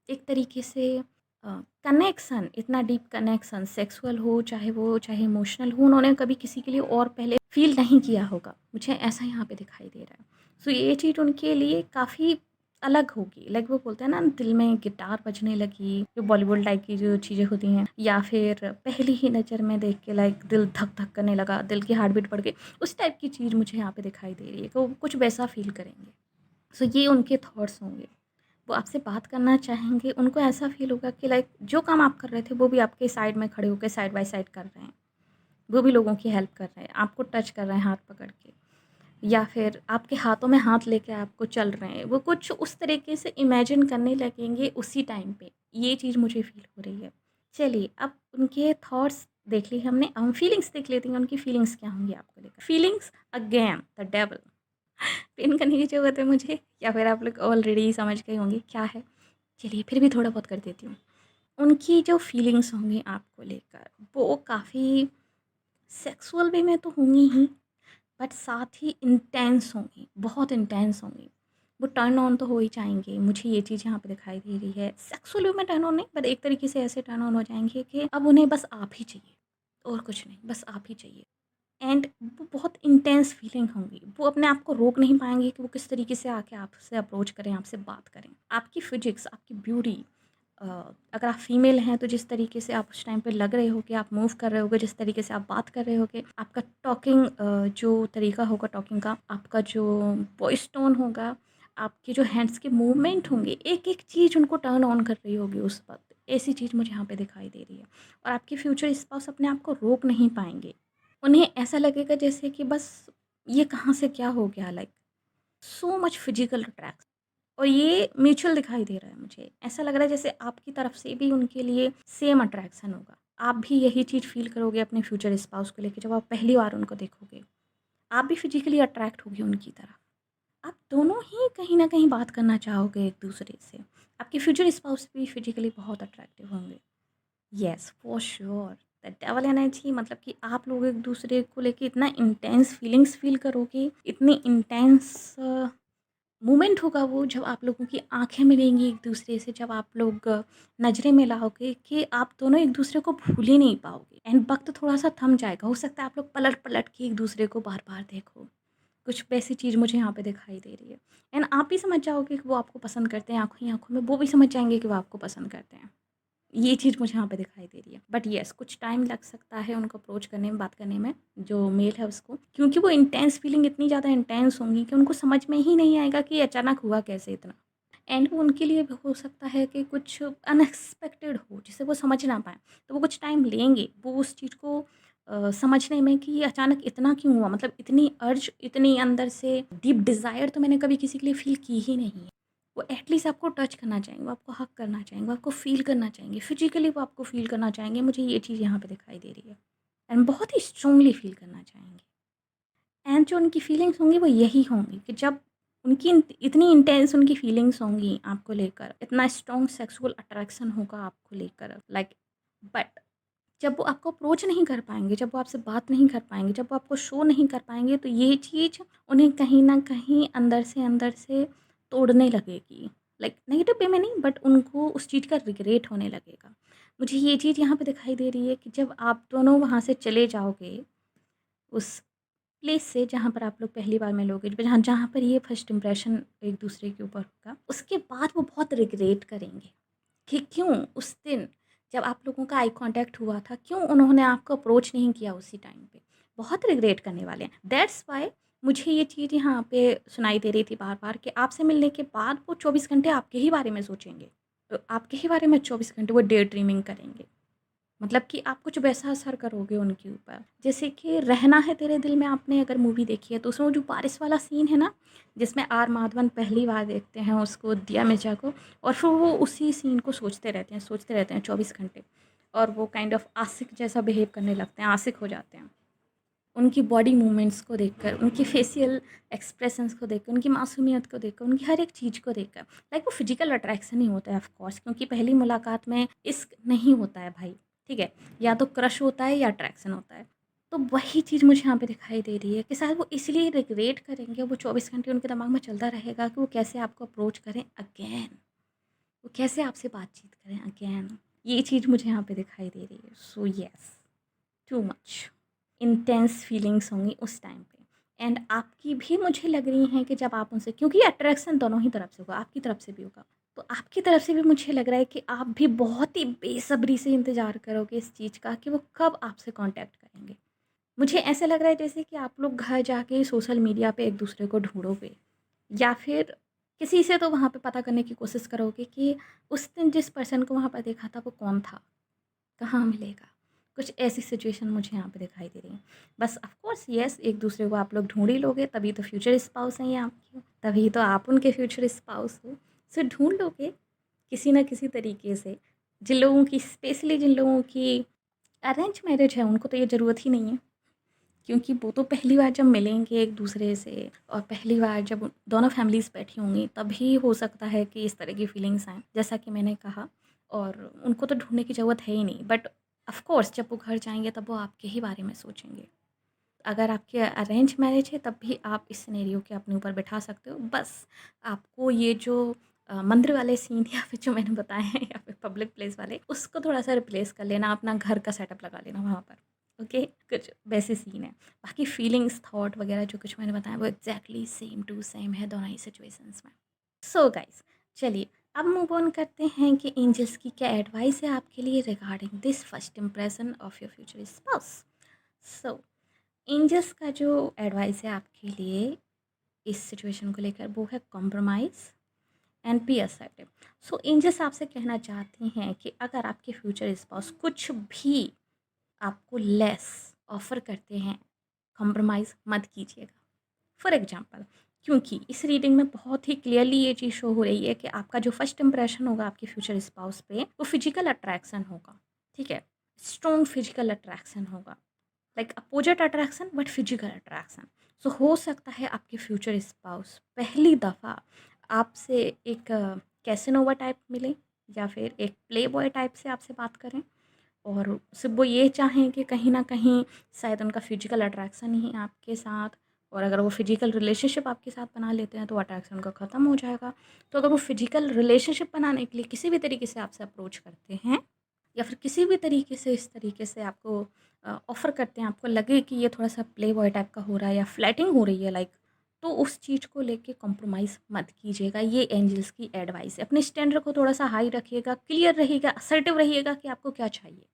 एक तरीके से कनेक्शन, इतना डीप कनेक्शन, सेक्सुअल हो चाहे इमोशनल हो, उन्होंने कभी किसी के लिए और पहले फ़ील नहीं किया होगा। मुझे ऐसा यहाँ पे दिखाई दे रहा है। सो ये चीज़ उनके लिए काफ़ी अलग होगी। लाइक वो बोलते हैं ना, दिल में गिटार बजने लगी, जो बॉलीवुड टाइप की जो चीज़ें होती हैं, या फिर पहली ही नज़र में देख के लाइक दिल धक-धक करने लगा, दिल की हार्ट बीट बढ़ गई। उस टाइप की चीज़ मुझे यहाँ पे दिखाई दे रही है कि वो कुछ वैसा फ़ील करेंगे। सो ये उनके थॉट्स होंगे। वो आपसे बात करना चाहेंगे, उनको ऐसा फ़ील होगा कि लाइक जो काम आप कर रहे थे वो भी आपके साइड में खड़े होके साइड बाय साइड कर रहे हैं। वो भी लोगों की हेल्प कर रहे हैं, आपको टच कर रहे हैं हाथ पकड़ के, या फिर आपके हाथों में हाथ लेके आपको चल रहे हैं। वो कुछ उस तरीके से इमेजिन करने लगेंगे उसी टाइम पे। ये चीज़ मुझे फ़ील हो रही है। चलिए अब उनके थॉट्स देख लिए हमने, हम फीलिंग्स देख लेते हैं, उनकी फीलिंग्स क्या होंगी आपको लेकर। Feelings again the devil. Pin करने की ज़रूरत है मुझे, या फिर आप लोग ऑलरेडी समझ गए होंगे क्या है। चलिए फिर भी थोड़ा बहुत कर देती हूँ। उनकी जो फीलिंग्स होंगी आपको लेकर, वो काफ़ी सेक्सुअल वे में तो होंगी ही, बट साथ ही इंटेंस होंगी, बहुत इंटेंस होंगी। वो टर्न ऑन तो हो ही जाएँगे, मुझे ये चीज़ यहाँ पे दिखाई दे रही है। सेक्सुअल वे में टर्न ऑन नहीं, बट एक तरीके से ऐसे टर्न ऑन हो जाएँगे कि अब उन्हें बस आप ही चाहिए, और कुछ नहीं, बस आप ही चाहिए। एंड वो बहुत इंटेंस फीलिंग होंगी। वो अपने आप को रोक नहीं पाएँगे कि वो किस तरीके से आके आपसे अप्रोच करें, आपसे बात करें। आपकी फिजिक्स, आपकी ब्यूटी, अ, अगर आप फीमेल हैं तो जिस तरीके से आप उस टाइम पे लग रहे होगे, आप मूव कर रहे होगे, जिस तरीके से आप बात कर रहे होगे, आपका टॉकिंग जो तरीका होगा टॉकिंग का, आपका जो वॉइस टोन होगा, आपके जो हैंड्स के मूवमेंट होंगे, एक-एक चीज़ उनको टर्न ऑन कर रही होगी उस वक़्त। ऐसी चीज़ मुझे यहाँ पे दिखाई दे रही है। और आपके फ्यूचर स्पाउस अपने आप को रोक नहीं पाएँगे। उन्हें ऐसा लगेगा जैसे कि बस ये कहाँ से क्या हो गया, like so much physical attraction. और ये म्यूचुअल दिखाई दे रहा है मुझे। ऐसा लग रहा है जैसे आपकी तरफ से भी उनके लिए सेम अट्रैक्शन होगा। आप भी यही चीज़ फ़ील करोगे अपने फ्यूचर स्पाउस को लेके जब आप पहली बार उनको देखोगे। आप भी फिज़िकली अट्रैक्ट होगे उनकी तरफ। आप दोनों ही कहीं न कहीं बात करना चाहोगे एक-दूसरे से। आपके फ्यूचर स्पाउस भी फिज़िकली बहुत अट्रैक्टिव होंगे। Yes, for sure. The devil energy मतलब कि आप लोग एक-दूसरे को लेके इतना इंटेंस फीलिंग्स फ़ील करोगे, इतनी इंटेंस मोमेंट होगा वो जब आप लोगों की आँखें मिलेंगी एक-दूसरे से, जब आप लोग नज़रें मिलाओगे कि आप दोनों एक-दूसरे को भूल ही नहीं पाओगे। एंड वक़्त थोड़ा-सा थम जाएगा। हो सकता है आप लोग पलट-पलट के एक-दूसरे को बार-बार देखो। कुछ वैसी चीज़ मुझे यहाँ पे दिखाई दे रही है। एंड आप भी समझ जाओगे कि वो आपको पसंद करते हैं आँखों ही आँखों में, वो भी समझ जाएँगे कि वो आपको पसंद करते हैं। ये चीज़ मुझे यहाँ पे दिखाई दे रही है। बट येस, कुछ टाइम लग सकता है उनको अप्रोच करने में, बात करने में, जो मेल है उसको। क्योंकि वो इंटेंस फीलिंग इतनी ज़्यादा इंटेंस होंगी कि उनको समझ में ही नहीं आएगा कि अचानक हुआ कैसे इतना। एंड वो उनके लिए भी हो सकता है कि कुछ अनएक्सपेक्टेड हो, जिसे वो समझ ना पाएँ। तो वो कुछ टाइम लेंगे, वो उस चीज़ को समझने में कि ये अचानक इतना क्यों हुआ? मतलब इतनी अर्ज, इतनी अंदर से डीप डिज़ायर तो मैंने कभी किसी के लिए फ़ील की ही नहीं है। वो एटलीस्ट आपको टच करना चाहेंगे, वो आपको हग करना चाहेंगे, वो आपको फ़ील करना चाहेंगे, फिज़िकली वो आपको फ़ील करना चाहेंगे। मुझे ये चीज़ यहाँ पे दिखाई दे रही है। एंड बहुत ही स्ट्रांगली फ़ील करना चाहेंगे। एंड जो उनकी फीलिंग्स होंगी वो यही होंगी कि जब उनकी इतनी इंटेंस उनकी फीलिंग्स होंगी आपको लेकर, इतना स्ट्रॉन्ग सेक्सुअल अट्रैक्शन होगा आपको लेकर, लाइक, बट जब वो आपको अप्रोच नहीं कर पाएँगे, जब वो आपसे बात नहीं कर पाएँगे, जब वो आपको शो नहीं कर पाएँगे, तो ये चीज़ उन्हें कहीं न कहीं अंदर से तोड़ने लगेगी। लाइक नेगेटिव वे में नहीं, बट उनको उस चीज़ का रिग्रेट होने लगेगा। मुझे ये चीज़ यहाँ पे दिखाई दे रही है कि जब आप दोनों वहाँ से चले जाओगे, उस प्लेस से जहाँ पर आप लोग पहली बार मिलोगे, जहाँ जहाँ पर ये फर्स्ट इंप्रेशन एक दूसरे के ऊपर होगा, उसके बाद वो बहुत रिग्रेट करेंगे कि क्यों उस दिन जब आप लोगों का आई कांटेक्ट हुआ था, क्यों उन्होंने आपको अप्रोच नहीं किया उसी टाइम पे। बहुत रिग्रेट करने वाले हैं। दैट्स वाई मुझे ये चीज़ यहाँ पे सुनाई दे रही थी बार बार कि आपसे मिलने के बाद वो 24 घंटे आपके ही बारे में सोचेंगे। तो आपके ही बारे में 24 घंटे वो डे ड्रीमिंग करेंगे। मतलब कि आप कुछ वैसा असर करोगे उनके ऊपर। जैसे कि रहना है तेरे दिल में, आपने अगर मूवी देखी है तो उसमें वो जो बारिश वाला सीन है ना, जिसमें आर माधवन पहली बार देखते हैं उसको, दिया मिर्जा को, और फिर वो उसी सीन को सोचते रहते हैं 24 घंटे, और वो काइंड ऑफ आशिक जैसा बिहेव करने लगते हैं, आशिक हो जाते हैं। उनकी बॉडी मूवमेंट्स को देखकर, उनकी फेशियल एक्सप्रेशंस को देखकर, उनकी मासूमियत को देखकर, उनकी हर एक चीज़ को देखकर, लाइक वो फिजिकल अट्रैक्शन ही होता है ऑफ कोर्स, क्योंकि पहली मुलाकात में इश्क नहीं होता है भाई, ठीक है? या तो क्रश होता है या अट्रैक्शन होता है। तो वही चीज़ मुझे यहाँ पे दिखाई दे रही है कि शायद वो इसलिए रिग्रेट करेंगे, वो 24 घंटे उनके दिमाग में चलता रहेगा कि वो कैसे आपको अप्रोच करें अगेन, वो कैसे आपसे बातचीत करें अगेन। ये चीज़ मुझे यहाँ पे दिखाई दे रही है। So yes, too much intense feelings होंगी उस टाइम पे। एंड आपकी भी मुझे लग रही हैं कि जब आप उनसे, क्योंकि अट्रैक्शन दोनों ही तरफ से होगा, आपकी तरफ से भी होगा, तो आपकी तरफ से भी मुझे लग रहा है कि आप भी बहुत ही बेसब्री से इंतज़ार करोगे इस चीज़ का कि वो कब आपसे कांटेक्ट करेंगे। मुझे ऐसा लग रहा है जैसे कि आप लोग घर जाके सोशल मीडिया पे एक दूसरे को ढूंढोगे, या फिर किसी से तो वहाँ पे पता करने की कोशिश करोगे कि उस दिन जिस पर्सन को वहाँ पर देखा था वो कौन था, कहाँ मिलेगा? कुछ ऐसी सिचुएशन मुझे यहाँ पे दिखाई दे रही है। बस ऑफ़ कोर्स येस, एक दूसरे को आप लोग ढूँढ ही लोगे, तभी तो फ्यूचर स्पाउस हैं ये आपके, तभी तो आप उनके फ्यूचर स्पाउस हो। सो ढूँढ लोगे किसी न किसी तरीके से। जिन लोगों की, स्पेशली जिन लोगों की अरेंज मैरिज है, उनको तो ये ज़रूरत ही नहीं है, क्योंकि वो तो पहली बार जब मिलेंगे एक दूसरे से, और पहली बार जब दोनों फैमिलीज़ बैठी होंगी, तभी हो सकता है कि इस तरह की फीलिंग्स आएँ, जैसा कि मैंने कहा। और उनको तो ढूँढने की ज़रूरत है ही नहीं, बट ऑफ़ कोर्स जब वो घर जाएँगे तब वो आपके ही बारे में सोचेंगे। अगर आपके अरेंज मैरिज है तब भी आप इस सिनेरियो के अपने ऊपर बिठा सकते हो। बस आपको ये जो मंदिर वाले सीन या फिर जो मैंने बताए हैं, या फिर पब्लिक प्लेस वाले, उसको थोड़ा-सा रिप्लेस कर लेना, अपना घर का सेटअप लगा लेना वहाँ पर। ओके, कुछ वैसे सीन है। बाकी फीलिंग्स, थॉट वगैरह जो कुछ मैंने बताया वो एग्जैक्टली सेम टू सेम है दोनों ही सिचुएशंस में। सो गाइस, चलिए अब मूव ऑन करते हैं कि एंजल्स की क्या एडवाइस है आपके लिए regarding this first impression of your future spouse. So angels का जो एडवाइस है आपके लिए इस सिचुएशन को लेकर वो है compromise and be assertive. So angels आपसे कहना चाहती हैं कि अगर आपके फ्यूचर स्पाउस कुछ भी आपको लेस ऑफ़र करते हैं, कॉम्प्रोमाइज़ मत कीजिएगा। फॉर एग्जांपल, क्योंकि इस रीडिंग में बहुत ही क्लियरली ये चीज़ शो हो रही है कि आपका जो फर्स्ट इंप्रेशन होगा आपके फ्यूचर स्पाउस पे वो फिजिकल अट्रैक्शन होगा, ठीक है? स्ट्रॉन्ग फिजिकल अट्रैक्शन होगा, like opposite attraction but physical attraction. So हो सकता है आपके फ्यूचर स्पाउस पहली दफ़ा आपसे एक कैसेनोवा टाइप मिले या फिर एक प्ले बॉय टाइप से आपसे बात करें, और सिर्फ वो ये चाहें कि कहीं न कहीं शायद उनका फ़िज़िकल अट्रैक्शन ही आपके साथ, और अगर वो फ़िज़िकल रिलेशनशिप आपके साथ बना लेते हैं तो अट्रैक्शन उनका ख़त्म हो जाएगा। तो अगर वो फ़िज़िकल रिलेशनशिप बनाने के लिए किसी भी तरीके से आपसे अप्रोच करते हैं या फिर किसी भी तरीके से इस तरीके से आपको ऑफ़र करते हैं, आपको लगे कि ये थोड़ा-सा प्ले बॉय टाइप का हो रहा है या फ्लर्टिंग हो रही है लाइक, तो उस चीज़ को लेके कॉम्प्रोमाइज़ मत कीजिएगा। ये एंजल्स की एडवाइस है। अपने स्टैंडर्ड को थोड़ा-सा हाई रखिएगा, क्लियर रहिएगा, असर्टिव रहिएगा कि आपको क्या चाहिए।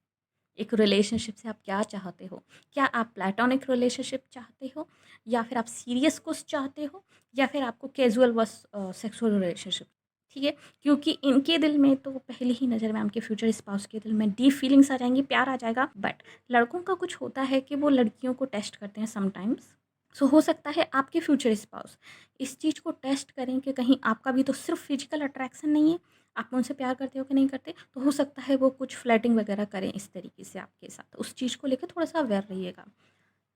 एक रिलेशनशिप से आप क्या चाहते हो? क्या आप प्लेटोनिक रिलेशनशिप चाहते हो या फिर आप सीरियस कुछ चाहते हो या फिर आपको कैज़ुअल बस सेक्सुअल रिलेशनशिप, ठीक है? क्योंकि इनके दिल में तो पहली ही नज़र में आपके फ्यूचर स्पाउस के दिल में डीप फीलिंग्स आ जाएँगी, प्यार आ जाएगा, बट लड़कों का कुछ होता है कि वो लड़कियों को टेस्ट करते हैं समटाइम्स। सो हो सकता है आपके फ्यूचर स्पाउस इस चीज़ को टेस्ट करें कि कहीं आपका भी तो सिर्फ़ फिज़िकल अट्रैक्शन नहीं है, आप उनसे प्यार करते हो कि नहीं करते। तो हो सकता है वो कुछ फ्लर्टिंग वगैरह करें इस तरीके से आपके साथ। उस चीज़ को लेकर थोड़ा-सा अवेयर रहिएगा।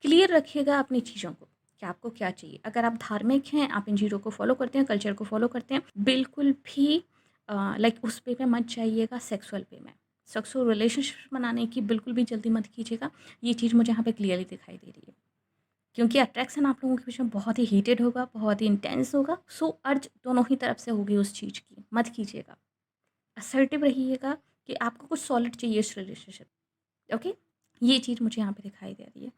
क्लियर रखिएगा अपनी चीज़ों को कि आपको क्या चाहिए। अगर आप धार्मिक हैं, आप इन चीज़ों को फ़ॉलो करते हैं, कल्चर को फ़ॉलो करते हैं, बिल्कुल भी लाइक उस वे में मत जाइएगा सेक्सुअल वे में। सेक्सुअल रिलेशनशिप बनाने की बिल्कुल भी जल्दी मत कीजिएगा। ये चीज़ मुझे यहाँ पे क्लियरली दिखाई दे रही है। क्योंकि अट्रैक्शन आप लोगों के बीच में बहुत ही हीटेड होगा, बहुत ही इंटेंस होगा। सो अर्ज दोनों ही तरफ से होगी उस चीज़ की, मत कीजिएगा। असर्टिव रहिएगा कि आपको कुछ सॉलिड चाहिए इस रिलेशनशिप, ओके? ये चीज़ मुझे यहाँ पे दिखाई दे रही है।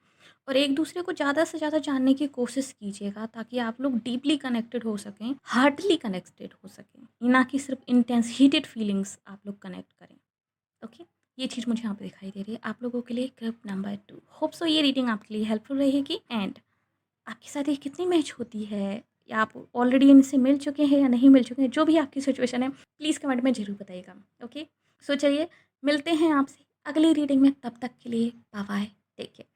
और एक दूसरे को ज़्यादा से ज़्यादा जानने की कोशिश कीजिएगा ताकि आप लोग डीपली कनेक्टेड हो सकें, हार्टली कनेक्टेड हो सकें, ना कि सिर्फ इंटेंस हीटेड फीलिंग्स आप लोग कनेक्ट करें, ओके? ये चीज़ मुझे यहाँ पे दिखाई दे रही है आप लोगों के लिए। टिप नंबर 2, होप सो ये रीडिंग आपके लिए हेल्पफुल रहेगी। एंड आपके साथ ये कितनी मैच होती है या आप ऑलरेडी इनसे मिल चुके हैं या नहीं मिल चुके हैं, जो भी आपकी सिचुएशन है प्लीज़ कमेंट में ज़रूर बताइएगा, ओके? सो चलिए मिलते हैं आपसे अगली रीडिंग में, तब तक के लिए बाय बाय, टेक केयर।